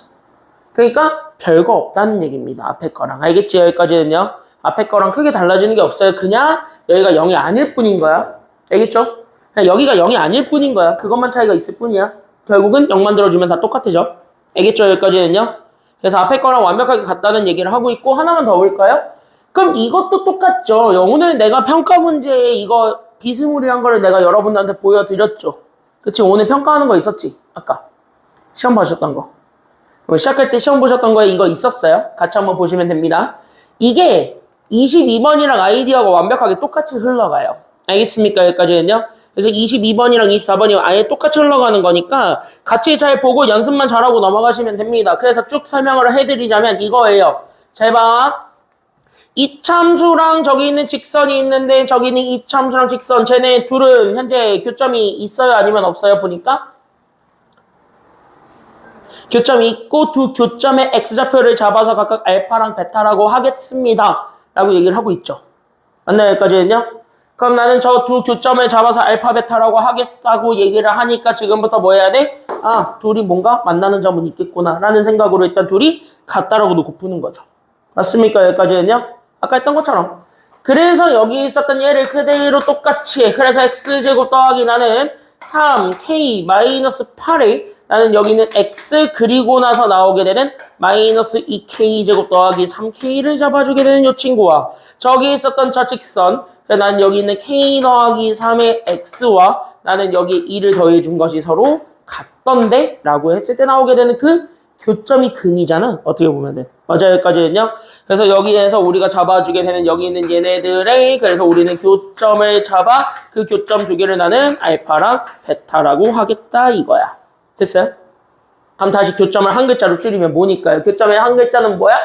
그러니까 별거 없다는 얘기입니다. 앞에 거랑. 알겠지? 여기까지는요. 앞에 거랑 크게 달라지는 게 없어요. 그냥 여기가 0이 아닐 뿐인 거야. 알겠죠? 그냥 여기가 0이 아닐 뿐인 거야. 그것만 차이가 있을 뿐이야. 결국은 0 만들어주면 다 똑같아져. 알겠죠? 여기까지는요. 그래서 앞에 거랑 완벽하게 같다는 얘기를 하고 있고 하나만 더 볼까요? 그럼 이것도 똑같죠. 오늘 내가 평가 문제 이거 비스무리한 거를 내가 여러분들한테 보여드렸죠. 그치? 오늘 평가하는 거 있었지? 아까. 시험 보셨던 거. 시작할 때 시험 보셨던 거에 이거 있었어요. 같이 한번 보시면 됩니다. 이게 22번이랑 아이디어가 완벽하게 똑같이 흘러가요. 알겠습니까? 여기까지는요. 그래서 22번이랑 24번이 아예 똑같이 흘러가는 거니까 같이 잘 보고 연습만 잘하고 넘어가시면 됩니다. 그래서 쭉 설명을 해드리자면 이거예요. 잘 봐. 이참수랑 저기 있는 직선이 있는데 저기는 이참수랑 직선 쟤네 둘은 현재 교점이 있어요? 아니면 없어요? 보니까 교점이 있고 두 교점의 x좌표를 잡아서 각각 알파랑 베타라고 하겠습니다 라고 얘기를 하고 있죠. 맞나요? 여기까지는요? 그럼 나는 저 두 교점을 잡아서 알파 베타라고 하겠다고 얘기를 하니까 지금부터 뭐 해야 돼? 아, 둘이 뭔가 만나는 점은 있겠구나 라는 생각으로 일단 둘이 같다라고 놓고 푸는 거죠. 맞습니까? 여기까지는요? 아까 했던 것처럼. 그래서 여기 있었던 얘를 그대로 똑같이 해. 그래서 x제곱 더하기 나는 3k-8에 나는 여기는 x 그리고 나서 나오게 되는 마이너스 2k제곱 더하기 3k를 잡아주게 되는 이 친구와 저기 있었던 저 직선 나는 여기 있는 k 더하기 3의 x와 나는 여기 2를 더해준 것이 서로 같던데? 라고 했을 때 나오게 되는 그 교점이 근이잖아. 어떻게 보면 돼. 맞아요. 여기까지는요. 그래서 여기에서 우리가 잡아주게 되는 여기 있는 얘네들의 그래서 우리는 교점을 잡아 그 교점 두 개를 나는 알파랑 베타라고 하겠다 이거야. 됐어요? 그럼 다시 교점을 한 글자로 줄이면 뭐니까요? 교점의 한 글자는 뭐야?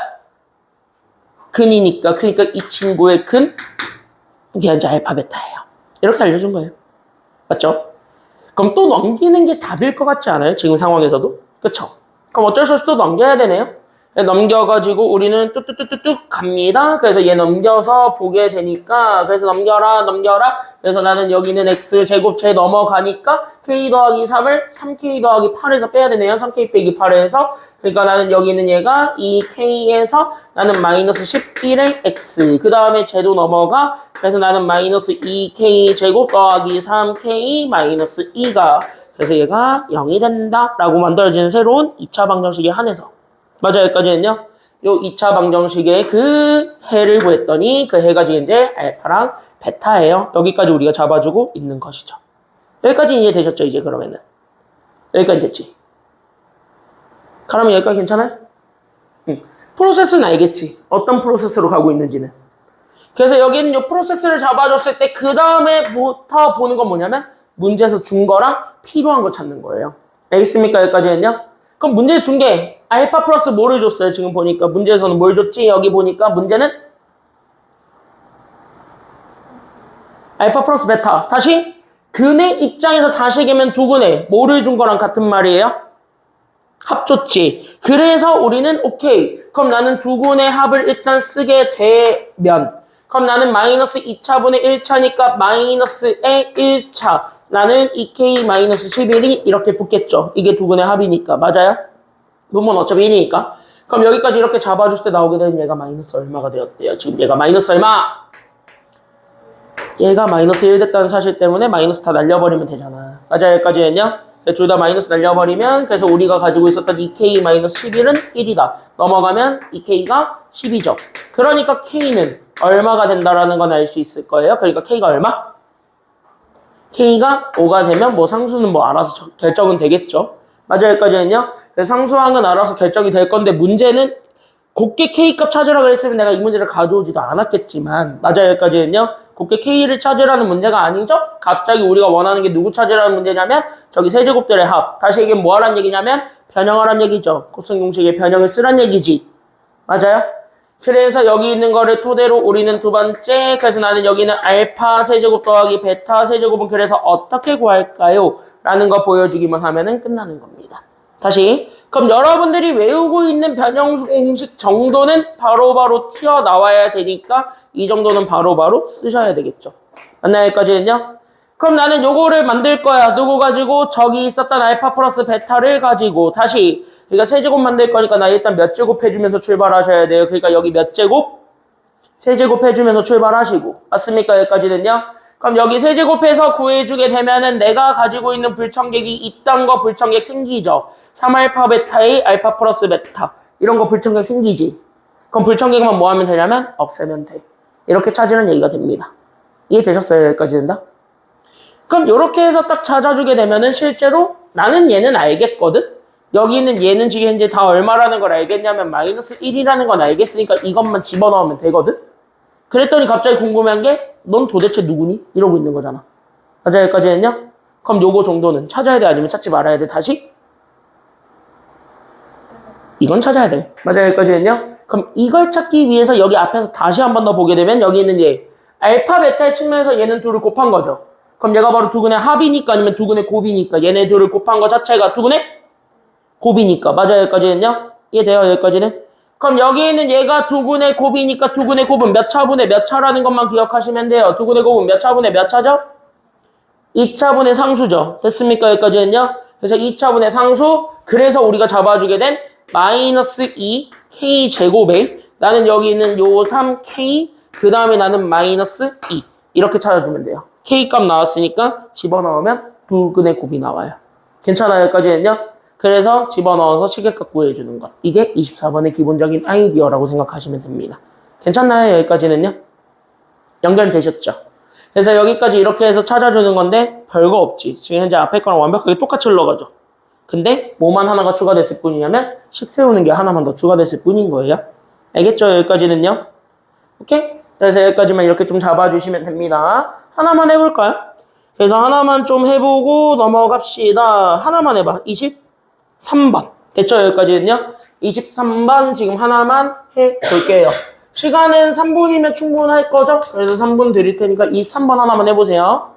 근이니까. 그러니까 이 친구의 근 이게 현재 알파 베타예요. 이렇게 알려준 거예요. 맞죠? 그럼 또 넘기는 게 답일 것 같지 않아요? 지금 상황에서도? 그쵸? 그럼 어쩔 수 없이 또 넘겨야 되네요. 넘겨가지고 우리는 뚝뚝뚝뚝뚝 갑니다. 그래서 얘 넘겨서 보게 되니까 그래서 넘겨라. 그래서 나는 여기는 x제곱체 넘어가니까 k 더하기 3을 3k 더하기 8에서 빼야 되네요. 3k 빼기 8에서 그러니까 나는 여기 있는 얘가 2k에서 나는 마이너스 11의 x 그 다음에 제도 넘어가 그래서 나는 마이너스 2k 제곱 더하기 3k 마이너스 2가 그래서 얘가 0이 된다 라고 만들어지는 새로운 2차 방정식에 한해서 맞아요. 여기까지는요. 요 2차 방정식의 그 해를 구했더니 그 해가 지금 이제 알파랑 베타예요. 여기까지 우리가 잡아주고 있는 것이죠. 여기까지 이해 되셨죠? 이제 그러면은 여기까지 됐지. 그러면 여기까지 괜찮아요? 프로세스는 알겠지. 어떤 프로세스로 가고 있는지는. 그래서 여기는 이 프로세스를 잡아줬을 때 그 다음에부터 보는 건 뭐냐면 문제에서 준 거랑 필요한 거 찾는 거예요. 알겠습니까? 여기까지는요. 그럼 문제에서 준 게 알파 플러스 뭐를 줬어요? 지금 보니까 문제에서는 뭘 줬지? 여기 보니까 문제는 알파 플러스 베타. 다시 근의 입장에서 자식이면 두 근에 뭐를 준 거랑 같은 말이에요? 합 줬지. 그래서 우리는 오케이. 그럼 나는 두 근의 합을 일단 쓰게 되면 그럼 나는 마이너스 2차분의 1차니까 마이너스의 1차 나는 2k 마이너스 11이 이렇게 붙겠죠. 이게 두 근의 합이니까. 맞아요? 분모는 어차피 1이니까. 그럼 여기까지 이렇게 잡아줄 때 나오게 되는 얘가 마이너스 얼마가 되었대요? 지금 얘가 마이너스 얼마? 얘가 마이너스 1 됐다는 사실 때문에 마이너스 다 날려버리면 되잖아. 맞아요? 여기까지는요? 둘 다 마이너스 날려버리면 그래서 우리가 가지고 있었던 2k 마이너스 11은 1이다. 넘어가면 2k가 10이죠. 그러니까 k는 얼마가 된다라는 건 알 수 있을 거예요. 그러니까 k가 얼마? k가 5가 되면 뭐 상수는 뭐 알아서 결정은 되겠죠. 맞아요. 여기까지는요. 상수항은 알아서 결정이 될 건데 문제는 곱게 k값 찾으라고 했으면 내가 이 문제를 가져오지도 않았겠지만 맞아요. 여기까지는요. 곱게 k를 찾으라는 문제가 아니죠. 갑자기 우리가 원하는 게 누구 찾으라는 문제냐면 저기 세제곱들의 합. 다시 이게 뭐 하란 얘기냐면 변형하란 얘기죠. 곱셈 공식의 변형을 쓰란 얘기지. 맞아요? 그래서 여기 있는 거를 토대로 우리는 두 번째 그래서 나는 여기는 알파 세제곱 더하기 베타 세제곱은 그래서 어떻게 구할까요? 라는 거 보여주기만 하면은 끝나는 겁니다. 다시 그럼 여러분들이 외우고 있는 변형 공식 정도는 바로바로 튀어나와야 되니까 이 정도는 바로바로 쓰셔야 되겠죠. 맞나요? 여기까지는요? 그럼 나는 요거를 만들 거야. 누구 가지고? 저기 있었던 알파 플러스 베타를 가지고 다시 그러니까 세제곱 만들 거니까 나 일단 몇 제곱 해주면서 출발하셔야 돼요. 그러니까 여기 몇 제곱? 세제곱 해주면서 출발하시고 맞습니까? 여기까지는요? 그럼 여기 세제곱해서 구해주게 되면은 내가 가지고 있는 불청객이 이딴 거 불청객 생기죠. 3알파 베타의 알파 플러스 베타 이런 거 불청객 생기지. 그럼 불청객만 뭐 하면 되냐면 없애면 돼. 이렇게 찾으는 얘기가 됩니다. 이해되셨어요? 여기까지는 다? 그럼 이렇게 해서 딱 찾아주게 되면은 실제로 나는 얘는 알겠거든? 여기 있는 얘는 지금 현재 다 얼마라는 걸 알겠냐면 마이너스 1이라는 건 알겠으니까 이것만 집어넣으면 되거든? 그랬더니 갑자기 궁금한 게 넌 도대체 누구니? 이러고 있는 거잖아. 맞아 여기까지 했냐? 그럼 요거 정도는 찾아야 돼 아니면 찾지 말아야 돼 다시? 이건 찾아야 돼. 맞아 여기까지 했냐? 그럼 이걸 찾기 위해서 여기 앞에서 다시 한 번 더 보게 되면 여기 있는 얘 알파 베타의 측면에서 얘는 둘을 곱한 거죠. 그럼 얘가 바로 두근의 합이니까 아니면 두근의 곱이니까 얘네 둘을 곱한 거 자체가 두근의 곱이니까. 맞아 여기까지 했냐? 이해돼요 여기까지는? 그럼 여기 있는 얘가 두근의 곱이니까 두근의 곱은 몇 차분의 몇 차라는 것만 기억하시면 돼요. 두근의 곱은 몇 차분의 몇 차죠? 2차분의 상수죠. 됐습니까? 여기까지 했냐? 그래서 2차분의 상수, 그래서 우리가 잡아주게 된 마이너스 2 k 제곱에 나는 여기 있는 요 3k, 그 다음에 나는 마이너스 2 이렇게 찾아주면 돼요. k 값 나왔으니까 집어넣으면 두근의 곱이 나와요. 괜찮아요? 여기까지 했냐? 그래서 집어넣어서 시계값 구해주는 것. 이게 24번의 기본적인 아이디어라고 생각하시면 됩니다. 괜찮나요? 여기까지는요? 연결되셨죠? 그래서 여기까지 이렇게 해서 찾아주는 건데 별거 없지. 지금 현재 앞에 거랑 완벽하게 똑같이 흘러가죠. 근데 뭐만 하나가 추가됐을 뿐이냐면 식 세우는 게 하나만 더 추가됐을 뿐인 거예요. 알겠죠? 여기까지는요? 오케이? 그래서 여기까지만 이렇게 좀 잡아주시면 됩니다. 하나만 해볼까요? 그래서 하나만 좀 해보고 넘어갑시다. 하나만 해봐. 23번. 됐죠? 여기까지는요? 23번 지금 하나만 해볼게요. 시간은 3분이면 충분할 거죠? 그래서 3분 드릴 테니까 23번 하나만 해보세요.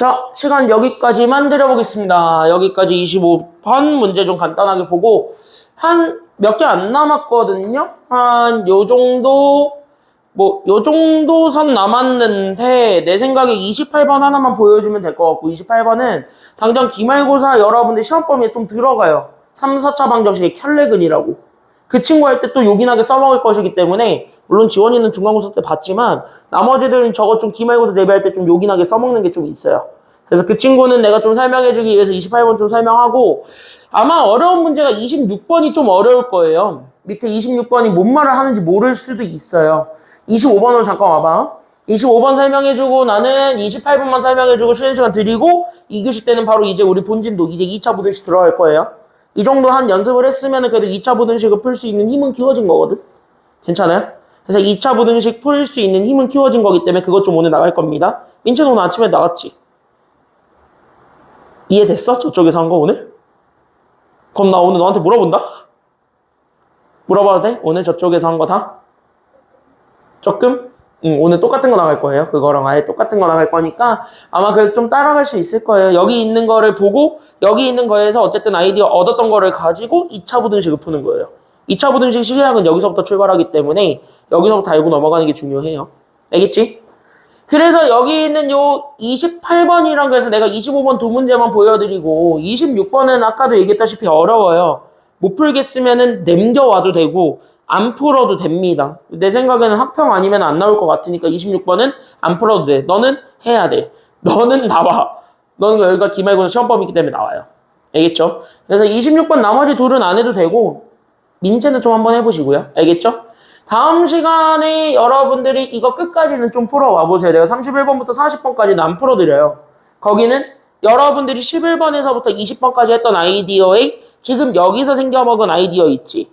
자, 시간 여기까지만 드려보겠습니다. 여기까지 25번 문제 좀 간단하게 보고 한 몇 개 안 남았거든요. 한 요 정도 요 정도 선 남았는데 내 생각에 28번 하나만 보여주면 될 것 같고 28번은 당장 기말고사 여러분들 시험 범위에 좀 들어가요. 3, 4차 방정식의 켤레근이라고. 그 친구 할 때 또 요긴하게 써먹을 것이기 때문에 물론 지원이는 중간고사 때 봤지만 나머지들은 저거 좀 기말고사 대비할 때 좀 요긴하게 써먹는 게 좀 있어요. 그래서 그 친구는 내가 좀 설명해주기 위해서 28번 좀 설명하고 아마 어려운 문제가 26번이 좀 어려울 거예요. 밑에 26번이 뭔 말을 하는지 모를 수도 있어요. 25번으로 잠깐 와봐. 25번 설명해주고 나는 28번만 설명해주고 쉬는 시간 드리고 2교시 때는 바로 이제 우리 본진도 이제 2차 부등식 들어갈 거예요. 이 정도 한 연습을 했으면 그래도 2차 부등식을 풀 수 있는 힘은 키워진 거거든. 괜찮아요? 그래서 2차 부등식 풀 수 있는 힘은 키워진 거기 때문에 그것 좀 오늘 나갈 겁니다. 민채는 오늘 아침에 나갔지? 이해됐어? 저쪽에서 한 거 오늘? 그럼 나 오늘 너한테 물어본다? 물어봐도 돼? 오늘 저쪽에서 한 거 다? 조금? 오늘 똑같은 거 나갈 거예요. 그거랑 아예 똑같은 거 나갈 거니까 아마 그래도 좀 따라갈 수 있을 거예요. 여기 있는 거를 보고 여기 있는 거에서 어쨌든 아이디어 얻었던 거를 가지고 2차 부등식을 푸는 거예요. 2차 부등식 시작은 여기서부터 출발하기 때문에 여기서부터 알고 넘어가는 게 중요해요. 알겠지? 그래서 여기 있는 요 28번이랑 그래서 내가 25번 두 문제만 보여드리고 26번은 아까도 얘기했다시피 어려워요. 못 풀겠으면은 남겨와도 되고 안 풀어도 됩니다. 내 생각에는 학평 아니면 안 나올 것 같으니까 26번은 안 풀어도 돼. 너는 해야 돼. 너는 나와. 너는 여기가 기말고사 시험 범위이기 때문에 나와요. 알겠죠? 그래서 26번 나머지 둘은 안 해도 되고 민채는 좀 한번 해보시고요. 알겠죠? 다음 시간에 여러분들이 이거 끝까지는 좀 풀어와 보세요. 내가 31번부터 40번까지는 안 풀어드려요. 거기는 여러분들이 11번에서부터 20번까지 했던 아이디어에 지금 여기서 생겨먹은 아이디어 있지.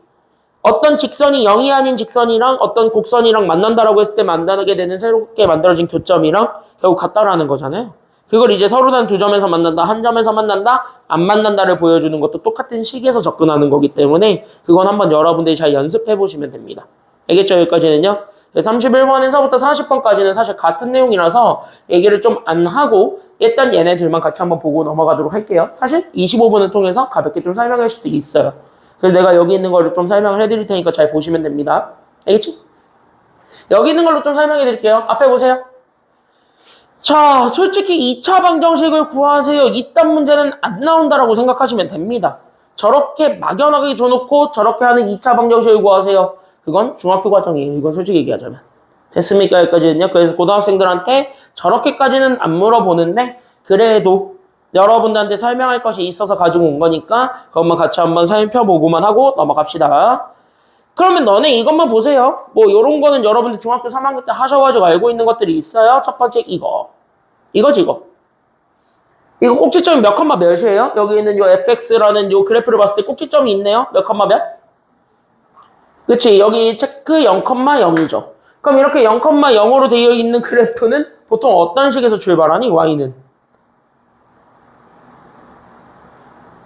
어떤 직선이 0이 아닌 직선이랑 어떤 곡선이랑 만난다라고 했을 때 만나게 되는 새롭게 만들어진 교점이랑 결국 같다라는 거잖아요. 그걸 이제 서로 다른 두 점에서 만난다, 한 점에서 만난다, 안 만난다를 보여주는 것도 똑같은 식에서 접근하는 거기 때문에 그건 한번 여러분들이 잘 연습해 보시면 됩니다. 알겠죠? 여기까지는요. 31번에서부터 40번까지는 사실 같은 내용이라서 얘기를 좀 안 하고 일단 얘네 둘만 같이 한번 보고 넘어가도록 할게요. 사실 25분을 통해서 가볍게 좀 설명할 수도 있어요. 그래서 내가 여기 있는 거를 좀 설명을 해드릴 테니까 잘 보시면 됩니다. 알겠지? 여기 있는 걸로 좀 설명해 드릴게요. 앞에 보세요. 자, 솔직히 2차 방정식을 구하세요. 이딴 문제는 안 나온다라고 생각하시면 됩니다. 저렇게 막연하게 줘놓고 저렇게 하는 2차 방정식을 구하세요. 그건 중학교 과정이에요. 이건 솔직히 얘기하자면. 됐습니까? 여기까지는요. 그래서 고등학생들한테 저렇게까지는 안 물어보는데 그래도 여러분들한테 설명할 것이 있어서 가지고 온 거니까 그것만 같이 한번 살펴보고만 하고 넘어갑시다. 그러면 너네 이것만 보세요. 뭐 이런 거는 여러분들 중학교 3학년 때 하셔가지고 알고 있는 것들이 있어요. 첫 번째 이거지 이거. 이거 꼭지점이 몇 컴마 몇이에요? 여기 있는 요 fx라는 요 그래프를 봤을 때 꼭지점이 있네요. 몇 컴마 몇? 그치, 여기 체크 0,0이죠. 그럼 이렇게 0,0으로 되어 있는 그래프는 보통 어떤 식에서 출발하니? y는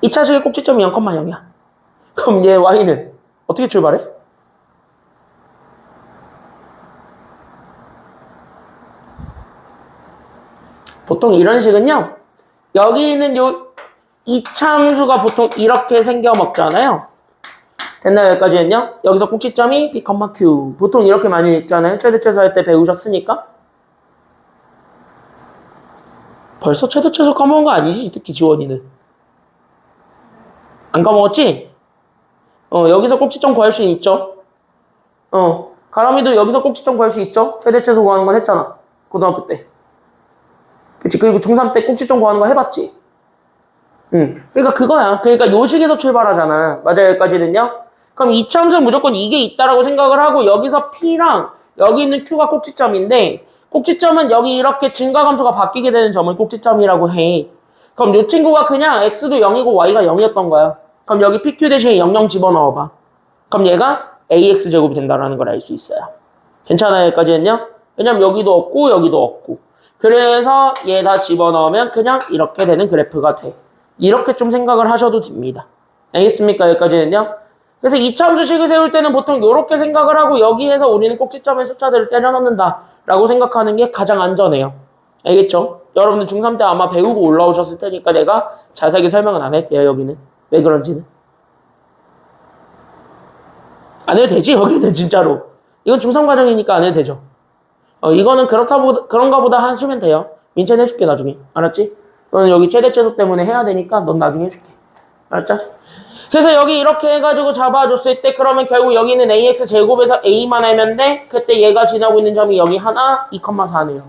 2차식의 꼭지점이 0,0이야. 그럼 얘 y는 어떻게 출발해? 보통 이런 식은요. 여기 있는 요 이차함수가 보통 이렇게 생겨 먹잖아요. 됐나요? 여기까지는요. 여기서 꼭지점이 B, Q. 보통 이렇게 많이 읽잖아요. 최대 최소 할 때 배우셨으니까. 벌써 최대 최소 까먹은 거 아니지? 특히 지원이는. 안 까먹었지? 여기서 꼭지점 구할 수 있죠. 가람이도 여기서 꼭지점 구할 수 있죠. 최대 최소 구하는 건 했잖아. 고등학교 때. 그치? 그리고 중3 때 꼭지점 구하는 거 해봤지? 그러니까 그거야. 그러니까 요 식에서 출발하잖아. 맞아요. 여기까지는요. 그럼 이차함수는 무조건 이게 있다라고 생각을 하고 여기서 P랑 여기 있는 Q가 꼭지점인데 꼭지점은 여기 이렇게 증가함수가 바뀌게 되는 점을 꼭지점이라고 해. 그럼 요 친구가 그냥 X도 0이고 Y가 0이었던 거야. 그럼 여기 PQ 대신에 00 집어넣어봐. 그럼 얘가 AX제곱이 된다라는 걸 알 수 있어요. 괜찮아요? 여기까지는요. 왜냐면 여기도 없고 여기도 없고. 그래서 얘 다 집어넣으면 그냥 이렇게 되는 그래프가 돼. 이렇게 좀 생각을 하셔도 됩니다. 알겠습니까? 여기까지는요. 그래서 이차함수식을 세울 때는 보통 이렇게 생각을 하고 여기에서 우리는 꼭지점의 숫자들을 때려 넣는다 라고 생각하는 게 가장 안전해요. 알겠죠? 여러분들 중3 때 아마 배우고 올라오셨을 테니까 내가 자세하게 설명은 안 할게요. 여기는. 왜 그런지는. 안 해도 되지? 여기는 진짜로. 이건 중3 과정이니까 안 해도 되죠. 이거는 그런가 보다 하시면 돼요. 민채는 해줄게, 나중에. 알았지? 너는 여기 최대최소 때문에 해야 되니까 넌 나중에 해줄게. 알았죠? 그래서 여기 이렇게 해가지고 잡아줬을 때 그러면 결국 여기는 ax 제곱에서 a만 하면 돼. 그때 얘가 지나고 있는 점이 여기 하나, 2,4네요.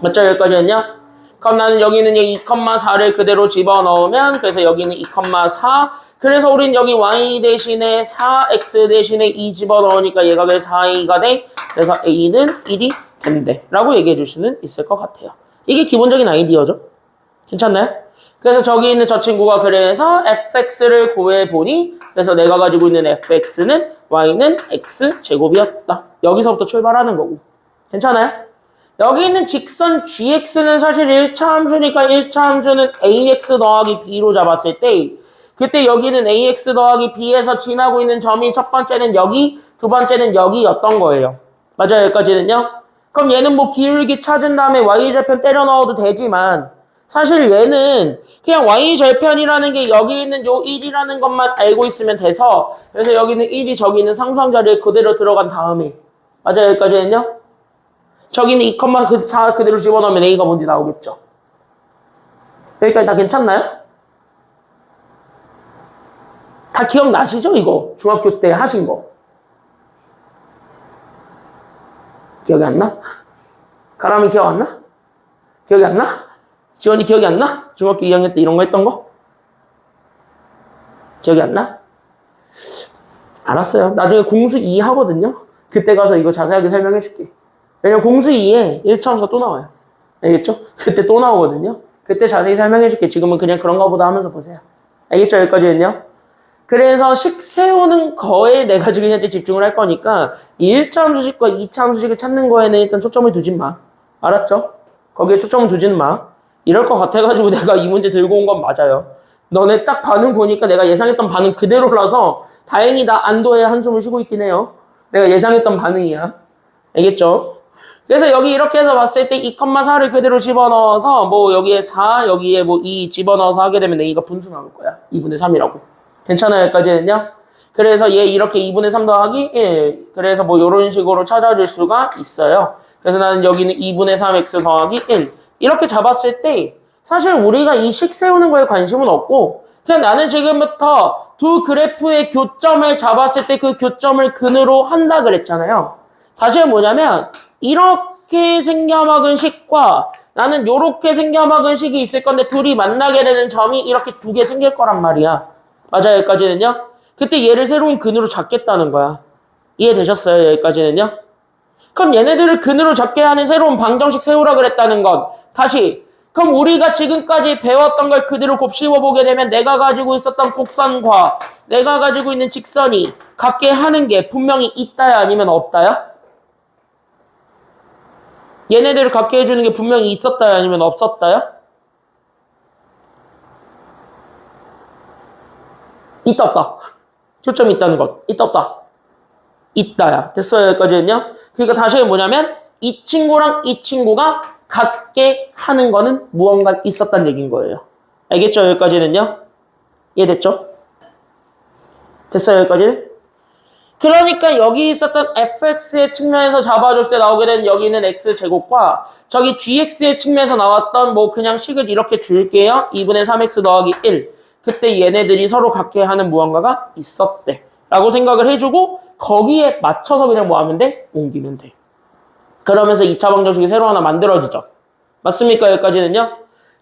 맞죠? 여기까지 했냐? 그럼 나는 여기는 2,4를 그대로 집어넣으면 그래서 여기는 2,4. 그래서 우린 여기 y 대신에 4x 대신에 2 집어넣으니까 얘가 왜 4a가 돼? 그래서 a는 1이 된대 라고 얘기해 줄 수는 있을 것 같아요. 이게 기본적인 아이디어죠. 괜찮나요? 그래서 저기 있는 저 친구가 그래서 fx를 구해보니 그래서 내가 가지고 있는 fx는 y는 x제곱이었다. 여기서부터 출발하는 거고. 괜찮아요? 여기 있는 직선 gx는 사실 1차 함수니까 1차 함수는 ax 더하기 b로 잡았을 때 그때 여기는 ax 더하기 b에서 지나고 있는 점이 첫 번째는 여기, 두 번째는 여기였던 거예요. 맞아요? 여기까지는요? 그럼 얘는 뭐 기울기 찾은 다음에 y절편 때려 넣어도 되지만 사실 얘는 그냥 y절편이라는 게 여기 있는 요 1이라는 것만 알고 있으면 돼서 그래서 여기는 1이 저기 있는 상수항 자리에 그대로 들어간 다음에 맞아요? 여기까지는요? 저기는 2,4 그대로 집어넣으면 a가 뭔지 나오겠죠? 여기까지 다 괜찮나요? 다 기억나시죠? 이거 중학교 때 하신 거 기억이 안 나? 가람이 기억 안 나? 기억이 안 나? 지원이 기억이 안 나? 중학교 2학년 때 이런 거 했던 거? 기억이 안 나? 알았어요. 나중에 공수 2 하거든요. 그때 가서 이거 자세하게 설명해 줄게. 왜냐면 공수 2에 1차 함수가 또 나와요. 알겠죠? 그때 또 나오거든요. 그때 자세히 설명해 줄게. 지금은 그냥 그런가 보다 하면서 보세요. 알겠죠? 여기까지는요? 그래서 식 세우는 거에 내가 지금 현재 집중을 할 거니까 1차 함수식과 2차 함수식을 찾는 거에는 일단 초점을 두진 마. 알았죠? 거기에 초점을 두지는 마. 이럴 것 같아가지고 내가 이 문제 들고 온 건 맞아요. 너네 딱 반응 보니까 내가 예상했던 반응 그대로라서 다행이다 안도의 한숨을 쉬고 있긴 해요. 내가 예상했던 반응이야. 알겠죠? 그래서 여기 이렇게 해서 봤을 때 2,4를 그대로 집어넣어서 뭐 여기에 4, 여기에 뭐 2 집어넣어서 하게 되면 a가 분수 나올 거야. 2분의 3이라고. 괜찮아요? 여기까지는요? 그래서 얘 이렇게 2분의 3 더하기 1. 그래서 뭐 이런 식으로 찾아줄 수가 있어요. 그래서 나는 여기는 2분의 3x 더하기 1. 이렇게 잡았을 때 사실 우리가 이 식 세우는 거에 관심은 없고 그냥 나는 지금부터 두 그래프의 교점을 잡았을 때 그 교점을 근으로 한다 그랬잖아요. 다시 뭐냐면 이렇게 생겨먹은 식과 나는 이렇게 생겨먹은 식이 있을 건데 둘이 만나게 되는 점이 이렇게 두 개 생길 거란 말이야. 맞아요? 여기까지는요? 그때 얘를 새로운 근으로 잡겠다는 거야. 이해되셨어요? 여기까지는요? 그럼 얘네들을 근으로 잡게 하는 새로운 방정식 세우라 그랬다는 건 다시 그럼 우리가 지금까지 배웠던 걸 그대로 곱씹어보게 되면 내가 가지고 있었던 곡선과 내가 가지고 있는 직선이 같게 하는 게 분명히 있다야 아니면 없다야? 얘네들을 같게 해주는 게 분명히 있었다야 아니면 없었다야? 있다 없다. 초점이 있다는 것. 있다 없다. 있다야. 됐어요? 여기까지는요? 그러니까 다시 뭐냐면 이 친구랑 이 친구가 같게 하는 거는 무언가 있었다는 얘기인 거예요. 알겠죠? 여기까지는요? 이해됐죠? 됐어요? 여기까지는? 그러니까 여기 있었던 fx의 측면에서 잡아줄 때 나오게 된 여기 있는 x제곱과 저기 gx의 측면에서 나왔던 뭐 그냥 식을 이렇게 줄게요. 2분의 3x 더하기 1. 그때 얘네들이 서로 같게 하는 무언가가 있었대. 라고 생각을 해주고 거기에 맞춰서 그냥 뭐 하면 돼? 옮기면 돼. 그러면서 2차 방정식이 새로 하나 만들어지죠. 맞습니까? 여기까지는요?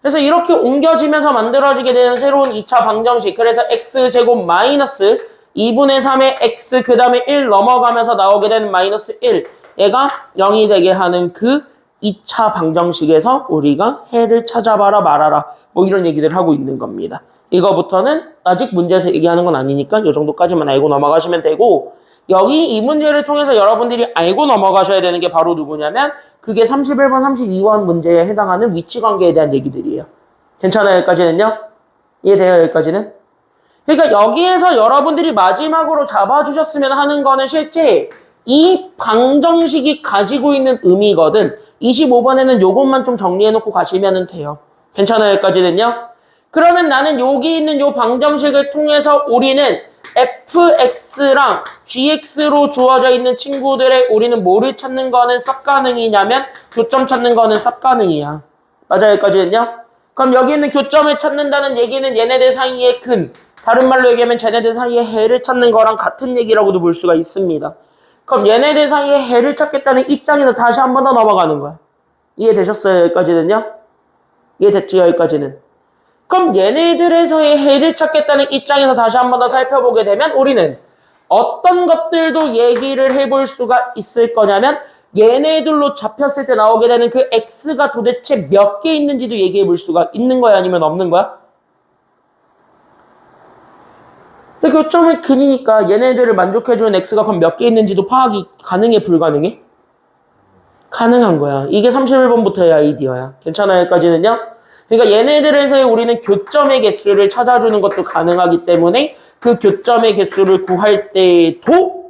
그래서 이렇게 옮겨지면서 만들어지게 되는 새로운 2차 방정식. 그래서 x제곱 마이너스 2분의 3의 x 그 다음에 1 넘어가면서 나오게 되는 마이너스 1. 얘가 0이 되게 하는 그 2차 방정식에서 우리가 해를 찾아봐라 말아라. 뭐 이런 얘기들을 하고 있는 겁니다. 이거부터는 아직 문제에서 얘기하는 건 아니니까 이 정도까지만 알고 넘어가시면 되고 여기 이 문제를 통해서 여러분들이 알고 넘어가셔야 되는 게 바로 누구냐면 그게 31번, 32번 문제에 해당하는 위치관계에 대한 얘기들이에요. 괜찮아요? 여기까지는요? 이해돼요? 여기까지는? 그러니까 여기에서 여러분들이 마지막으로 잡아주셨으면 하는 거는 실제 이 방정식이 가지고 있는 의미거든. 25번에는 요것만 좀 정리해놓고 가시면 돼요. 괜찮아요, 여기까지는요? 그러면 나는 여기 있는 요 방정식을 통해서 우리는 fx랑 gx로 주어져 있는 친구들의 우리는 뭐를 찾는 거는 쌉가능이냐면 교점 찾는 거는 쌉가능이야. 맞아요, 여기까지는요? 그럼 여기 있는 교점을 찾는다는 얘기는 얘네들 사이의 근, 다른 말로 얘기하면 쟤네들 사이의 해를 찾는 거랑 같은 얘기라고도 볼 수가 있습니다. 그럼 얘네들 사이의 해를 찾겠다는 입장에서 다시 한 번 더 넘어가는 거야. 이해되셨어요, 여기까지는요? 이해됐지, 여기까지는? 그럼 얘네들에서의 해를 찾겠다는 입장에서 다시 한 번 더 살펴보게 되면 우리는 어떤 것들도 얘기를 해볼 수가 있을 거냐면 얘네들로 잡혔을 때 나오게 되는 그 x가 도대체 몇 개 있는지도 얘기해 볼 수가 있는 거야, 아니면 없는 거야? 근데 교점의 근이니까 얘네들을 만족해주는 x가 그럼 몇 개 있는지도 파악이 가능해, 불가능해? 가능한 거야. 이게 31번부터의 아이디어야. 괜찮아요, 여기까지는요? 그러니까 얘네들에서의 우리는 교점의 개수를 찾아주는 것도 가능하기 때문에 그 교점의 개수를 구할 때도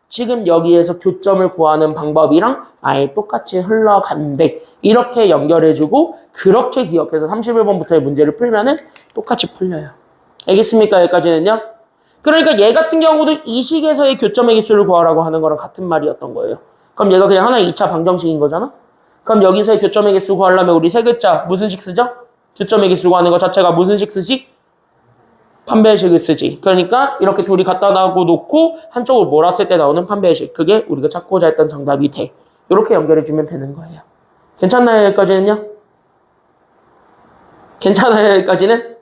지금 여기에서 교점을 구하는 방법이랑 아예 똑같이 흘러간대. 이렇게 연결해주고 그렇게 기억해서 31번부터의 문제를 풀면은 똑같이 풀려요. 알겠습니까? 여기까지는요? 그러니까 얘 같은 경우도 이 식에서의 교점의 개수를 구하라고 하는 거랑 같은 말이었던 거예요. 그럼 얘가 그냥 하나의 2차 방정식인 거잖아? 그럼 여기서의 교점의 개수 구하려면 우리 세 글자 무슨 식 쓰죠? 교점의 개수 구하는 것 자체가 무슨 식 쓰지? 판별식을 쓰지. 그러니까 이렇게 둘이 갖다 놓고 한쪽을 몰았을 때 나오는 판별식. 그게 우리가 찾고자 했던 정답이 돼. 이렇게 연결해주면 되는 거예요. 괜찮나요, 여기까지는요? 괜찮아요, 여기까지는?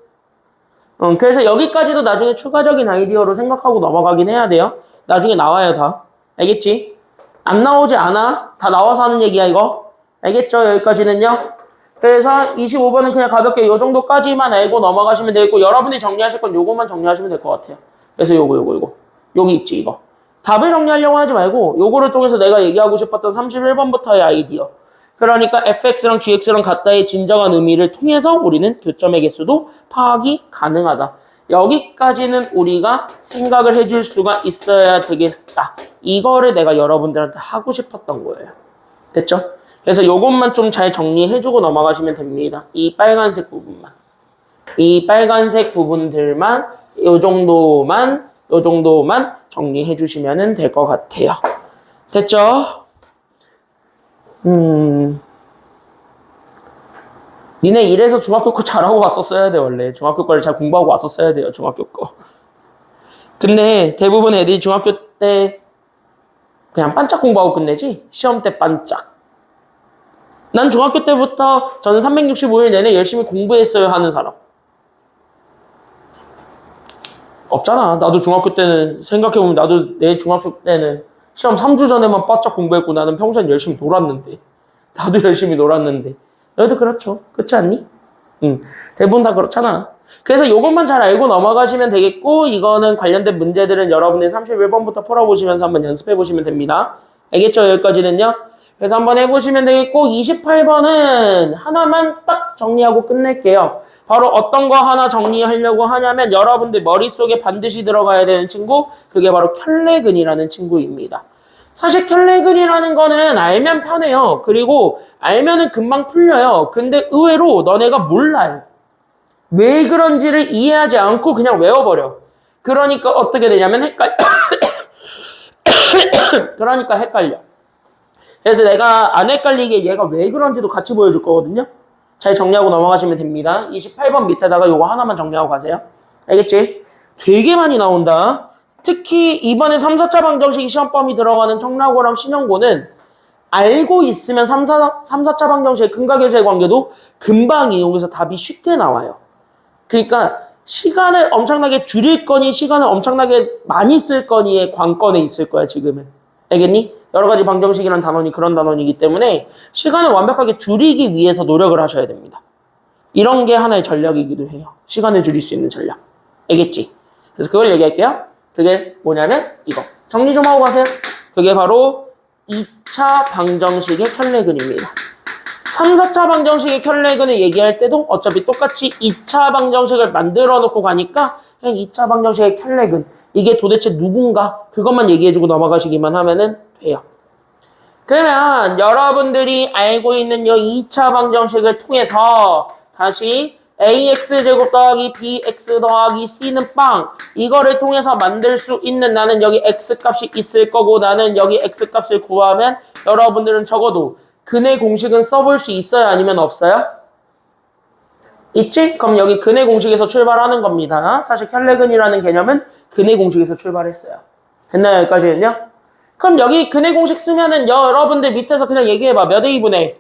그래서 여기까지도 나중에 추가적인 아이디어로 생각하고 넘어가긴 해야 돼요. 나중에 나와요, 다. 알겠지? 안 나오지 않아? 다 나와서 하는 얘기야, 이거. 알겠죠? 여기까지는요? 그래서 25번은 그냥 가볍게 요 정도까지만 알고 넘어가시면 되겠고, 여러분이 정리하실 건 요것만 정리하시면 될 것 같아요. 그래서 요거. 여기 있지, 이거. 답을 정리하려고 하지 말고, 요거를 통해서 내가 얘기하고 싶었던 31번부터의 아이디어. 그러니까 fx랑 gx랑 같다의 진정한 의미를 통해서 우리는 교점의 개수도 파악이 가능하다. 여기까지는 우리가 생각을 해줄 수가 있어야 되겠다. 이거를 내가 여러분들한테 하고 싶었던 거예요. 됐죠? 그래서 요것만 좀 잘 정리해주고 넘어가시면 됩니다. 이 빨간색 부분만. 이 빨간색 부분들만 요 정도만 정리해주시면 될 것 같아요. 됐죠? 니네 이래서 중학교 거 잘하고 왔었어야 돼, 원래. 중학교 거를 잘 공부하고 왔었어야 돼요, 중학교 거. 근데 대부분 애들이 중학교 때 그냥 반짝 공부하고 끝내지? 시험 때 반짝. 난 중학교 때부터 저는 365일 내내 열심히 공부했어요 하는 사람. 없잖아. 나도 중학교 때는 생각해보면 나도 내 중학교 때는 시험 3주 전에만 바짝 공부했고 나는 평소엔 열심히 놀았는데. 나도 열심히 놀았는데. 너희도 그렇죠. 그렇지 않니? 대부분 다 그렇잖아. 그래서 이것만 잘 알고 넘어가시면 되겠고 이거는 관련된 문제들은 여러분이 31번부터 풀어보시면서 한번 연습해보시면 됩니다. 알겠죠? 여기까지는요. 그래서 한번 해보시면 되겠고 28번은 하나만 딱 정리하고 끝낼게요. 바로 어떤 거 하나 정리하려고 하냐면 여러분들 머릿속에 반드시 들어가야 되는 친구 그게 바로 켤레근이라는 친구입니다. 사실 켤레근이라는 거는 알면 편해요. 그리고 알면은 금방 풀려요. 근데 의외로 너네가 몰라요. 왜 그런지를 이해하지 않고 그냥 외워버려. 그러니까 어떻게 되냐면 그러니까 헷갈려. 그래서 내가 안 헷갈리게 얘가 왜 그런지도 같이 보여줄 거거든요. 잘 정리하고 넘어가시면 됩니다. 28번 밑에다가 요거 하나만 정리하고 가세요. 알겠지? 되게 많이 나온다. 특히 이번에 3, 4차 방정식 시험범위 들어가는 청라고랑 신형고는 알고 있으면 3, 4차 방정식의 근과 계수의 관계도 금방 이용해서 답이 쉽게 나와요. 그러니까 시간을 엄청나게 줄일 거니 시간을 엄청나게 많이 쓸 거니의 관건에 있을 거야 지금은. 알겠니? 여러 가지 방정식이란 단원이 그런 단원이기 때문에 시간을 완벽하게 줄이기 위해서 노력을 하셔야 됩니다. 이런 게 하나의 전략이기도 해요. 시간을 줄일 수 있는 전략. 알겠지? 그래서 그걸 얘기할게요. 그게 뭐냐면 이거. 정리 좀 하고 가세요. 그게 바로 2차 방정식의 켤레근입니다. 3, 4차 방정식의 켤레근을 얘기할 때도 어차피 똑같이 2차 방정식을 만들어 놓고 가니까 그냥 2차 방정식의 켤레근 이게 도대체 누군가 그것만 얘기해주고 넘어가시기만 하면은 돼요. 그러면 여러분들이 알고 있는 이 2차 방정식을 통해서 다시 ax제곱 더하기 bx 더하기 c는 빵 이거를 통해서 만들 수 있는 나는 여기 x값이 있을 거고 나는 여기 x값을 구하면 여러분들은 적어도 근의 공식은 써볼 수 있어요? 아니면 없어요? 있지? 그럼 여기 근의 공식에서 출발하는 겁니다. 사실 켈레근이라는 개념은 근의 공식에서 출발했어요. 됐나요? 여기까지는요? 그럼 여기 근의 공식 쓰면은 여러분들 밑에서 그냥 얘기해봐. 몇 A분의?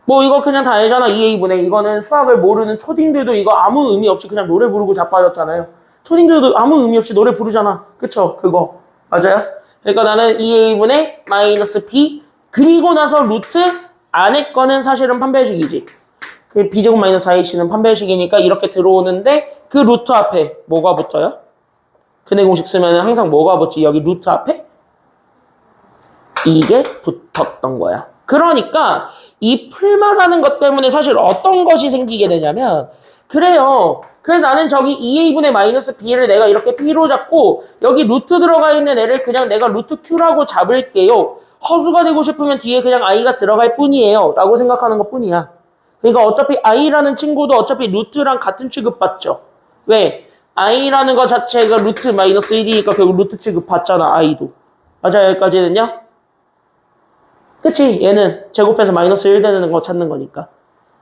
뭐 이거 그냥 다 알잖아. 2A분의. 이거는 수학을 모르는 초딩들도 이거 아무 의미 없이 그냥 노래 부르고 자빠졌잖아요. 초딩들도 아무 의미 없이 노래 부르잖아. 그쵸? 그거. 맞아요? 그러니까 나는 2A분의 마이너스 B 그리고 나서 루트 안에 거는 사실은 판별식이지. 그 B제곱 마이너스 4AC는 판별식이니까 이렇게 들어오는데 그 루트 앞에 뭐가 붙어요? 근의 공식 쓰면 항상 뭐가 붙지? 여기 루트 앞에? 이게 붙었던 거야. 그러니까 이 풀만하는 것 때문에 사실 어떤 것이 생기게 되냐면 그래요. 그래서 나는 저기 2a분의 마이너스 b를 내가 이렇게 p로 잡고 여기 루트 들어가 있는 애를 그냥 내가 루트 q라고 잡을게요. 허수가 되고 싶으면 뒤에 그냥 i가 들어갈 뿐이에요. 라고 생각하는 것 뿐이야. 그러니까 어차피 i라는 친구도 어차피 루트랑 같은 취급받죠. 왜? i라는 것 자체가 루트 마이너스 1이니까 결국 루트 취급받잖아. i도. 맞아요. 여기까지는요? 그치? 얘는 제곱해서 마이너스 1 되는 거 찾는 거니까.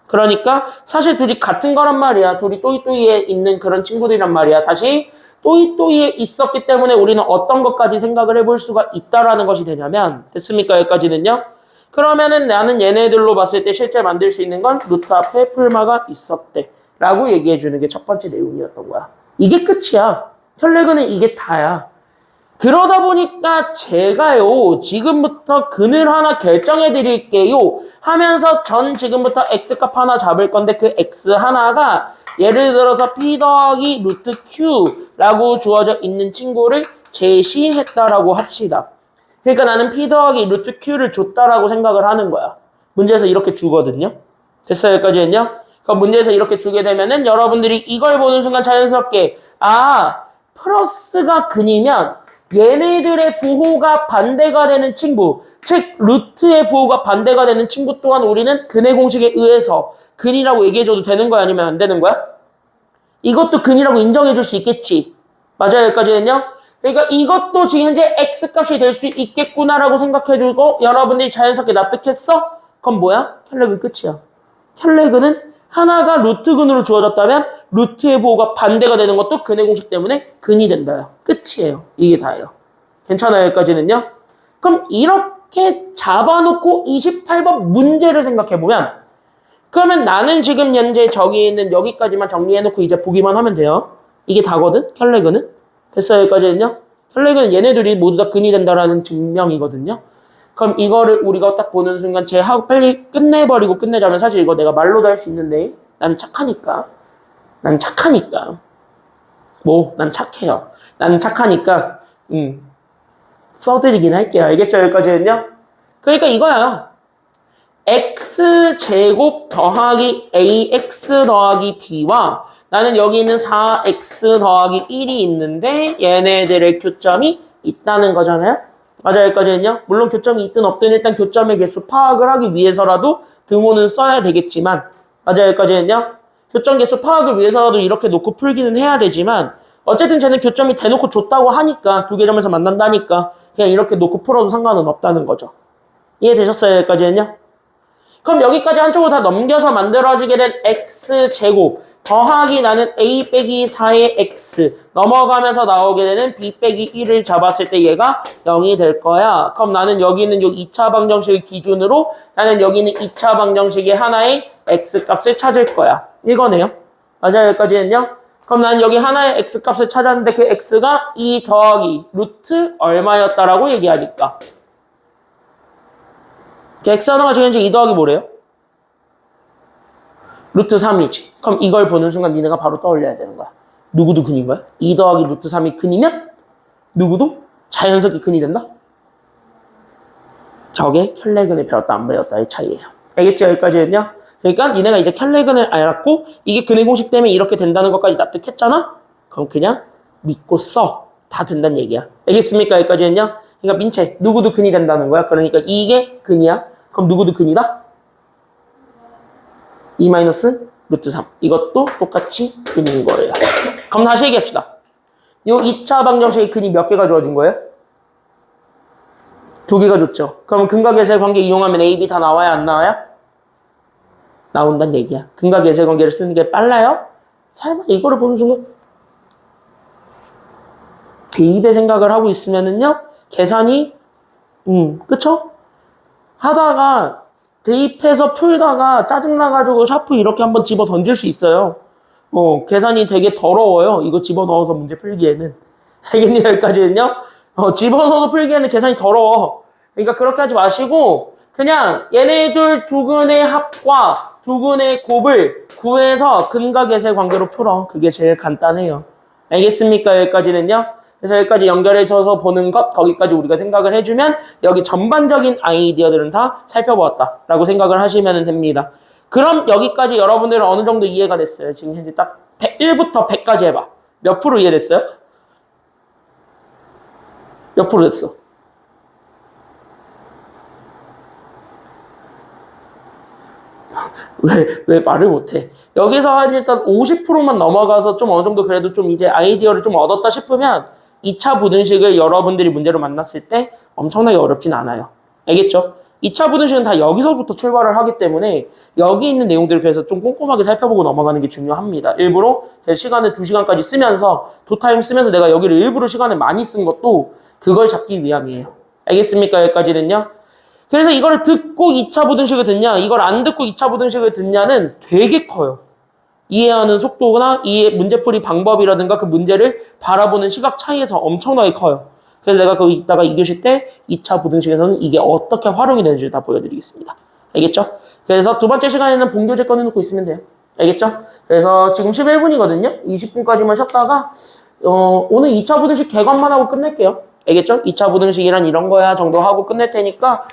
그러니까 사실 둘이 같은 거란 말이야. 둘이 또이또이에 있는 그런 친구들이란 말이야. 다시 또이또이에 있었기 때문에 우리는 어떤 것까지 생각을 해볼 수가 있다라는 것이 되냐면 됐습니까? 여기까지는요? 그러면은 나는 얘네들로 봤을 때 실제 만들 수 있는 건 루트 앞에 풀마가 있었대 라고 얘기해 주는 게 첫 번째 내용이었던 거야. 이게 끝이야. 혈레근은 이게 다야. 그러다 보니까 제가요 지금부터 근을 하나 결정해 드릴게요 하면서 전 지금부터 x값 하나 잡을 건데 그 x 하나가 예를 들어서 p 더하기 루트 q라고 주어져 있는 친구를 제시했다라고 합시다. 그러니까 나는 p 더하기 루트 q를 줬다라고 생각을 하는 거야. 문제에서 이렇게 주거든요. 됐어요? 여기까지는요? 그럼 문제에서 이렇게 주게 되면은 여러분들이 이걸 보는 순간 자연스럽게 플러스가 근이면 얘네들의 부호가 반대가 되는 친구, 즉 루트의 부호가 반대가 되는 친구 또한 우리는 근의 공식에 의해서 근이라고 얘기해줘도 되는 거야? 아니면 안 되는 거야? 이것도 근이라고 인정해줄 수 있겠지. 맞아요? 여기까지는요? 그러니까 이것도 지금 현재 x값이 될 수 있겠구나라고 생각해주고 여러분들이 자연스럽게 납득했어? 그럼 뭐야? 켈레근 끝이야. 켈레근은 하나가 루트근으로 주어졌다면 루트의 부호가 반대가 되는 것도 근의 공식 때문에 근이 된다요. 끝이에요. 이게 다예요. 괜찮아요? 여기까지는요? 그럼 이렇게 잡아놓고 28번 문제를 생각해보면 그러면 나는 지금 현재 저기 있는 여기까지만 정리해놓고 이제 보기만 하면 돼요. 이게 다거든? 켈레근은? 됐어요? 여기까지는요? 켈레근은 얘네들이 모두 다 근이 된다라는 증명이거든요. 그럼 이거를 우리가 딱 보는 순간 쟤하고 빨리 끝내버리고 끝내자면 사실 이거 내가 말로도 할 수 있는데 난 착하니까 난 착해요. 난 착하니까 써드리긴 할게요. 알겠죠? 여기까지는요? 그러니까 이거야. x제곱 더하기 ax 더하기 b와 나는 여기 있는 4x 더하기 1이 있는데 얘네들의 교점이 있다는 거잖아요? 맞아요, 여기까지는요? 물론 교점이 있든 없든 일단 교점의 개수 파악을 하기 위해서라도 등호는 써야 되겠지만 맞아요, 여기까지는요? 교점 개수 파악을 위해서라도 이렇게 놓고 풀기는 해야 되지만 어쨌든 쟤는 교점이 대놓고 줬다고 하니까 두 개 점에서 만난다니까 그냥 이렇게 놓고 풀어도 상관은 없다는 거죠. 이해되셨어요, 여기까지는요? 그럼 여기까지 한쪽으로 다 넘겨서 만들어지게 된 x제곱 더하기 나는 a 빼기 4의 x 넘어가면서 나오게 되는 b 빼기 1을 잡았을 때 얘가 0이 될 거야. 그럼 나는 여기 있는 요 2차 방정식을 기준으로 나는 여기 있는 2차 방정식의 하나의 x값을 찾을 거야. 이거네요. 맞아요, 여기까지는요? 그럼 나는 여기 하나의 x값을 찾았는데 그 x가 2 더하기 루트 얼마였다라고 얘기하니까 그 x 하나가 지금 현재 2 더하기 뭐래요? 루트 3이지. 그럼 이걸 보는 순간 니네가 바로 떠올려야 되는 거야. 누구도 근인 거야? 2 더하기 루트 3이 근이면 누구도 자연스럽게 근이 된다? 저게 켈레근을 배웠다 안 배웠다의 차이예요. 알겠지? 여기까지는요? 그러니까 니네가 이제 켈레근을 알았고 이게 근의 공식 때문에 이렇게 된다는 것까지 납득했잖아? 그럼 그냥 믿고 써. 다 된다는 얘기야. 알겠습니까? 여기까지는요? 그러니까 민체 누구도 근이 된다는 거야. 그러니까 이게 근이야. 그럼 누구도 근이다? 2 마이너스 루트 3. 이것도 똑같이 근인 거예요. 그럼 다시 얘기합시다. 요 2차 방정식의 근이 몇 개가 주어진 거예요? 2개가 줬죠. 그럼 근과 계수의 관계 이용하면 A, B 다 나와야 안 나와요? 나온다는 얘기야. 근과 계수의 관계를 쓰는 게 빨라요? 설마 이거를 보는 순간 대입의 생각을 하고 있으면은요 계산이 그쵸? 하다가 대입해서 풀다가 짜증나가지고 샤프 이렇게 한번 집어 던질 수 있어요. 계산이 되게 더러워요. 이거 집어넣어서 문제 풀기에는. 알겠니? 여기까지는요? 집어넣어서 풀기에는 계산이 더러워. 그러니까 그렇게 하지 마시고 그냥 얘네들 두 근의 합과 두 근의 곱을 구해서 근과 계수의 관계로 풀어. 그게 제일 간단해요. 알겠습니까? 여기까지는요? 그래서 여기까지 연결해줘서 보는 것 거기까지 우리가 생각을 해주면 여기 전반적인 아이디어들은 다 살펴보았다라고 생각을 하시면 됩니다. 그럼 여기까지 여러분들은 어느 정도 이해가 됐어요? 지금 현재 딱 1부터 100까지 해봐. 몇 프로 이해됐어요? 몇 프로 됐어? 왜 말을 못해? 여기서 일단 50%만 넘어가서 좀 어느 정도 그래도 좀 이제 아이디어를 좀 얻었다 싶으면 2차 부등식을 여러분들이 문제로 만났을 때 엄청나게 어렵진 않아요. 알겠죠? 2차 부등식은 다 여기서부터 출발을 하기 때문에 여기 있는 내용들을 그래서 좀 꼼꼼하게 살펴보고 넘어가는 게 중요합니다. 일부러 제 시간을 2시간까지 쓰면서 도타임 쓰면서 내가 여기를 일부러 시간을 많이 쓴 것도 그걸 잡기 위함이에요. 알겠습니까? 여기까지는요. 그래서 이거를 듣고 2차 부등식을 듣냐 이걸 안 듣고 2차 부등식을 듣냐는 되게 커요. 이해하는 속도나 문제풀이 방법이라든가 그 문제를 바라보는 시각 차이에서 엄청나게 커요. 그래서 내가 거기 이따가 2교시 때 2차 부등식에서는 이게 어떻게 활용이 되는지 다 보여드리겠습니다. 알겠죠? 그래서 두 번째 시간에는 본교재 꺼내놓고 있으면 돼요. 알겠죠? 그래서 지금 11분이거든요. 20분까지만 쉬었다가 오늘 2차 부등식 개관만 하고 끝낼게요. 알겠죠? 2차 부등식이란 이런 거야 정도 하고 끝낼 테니까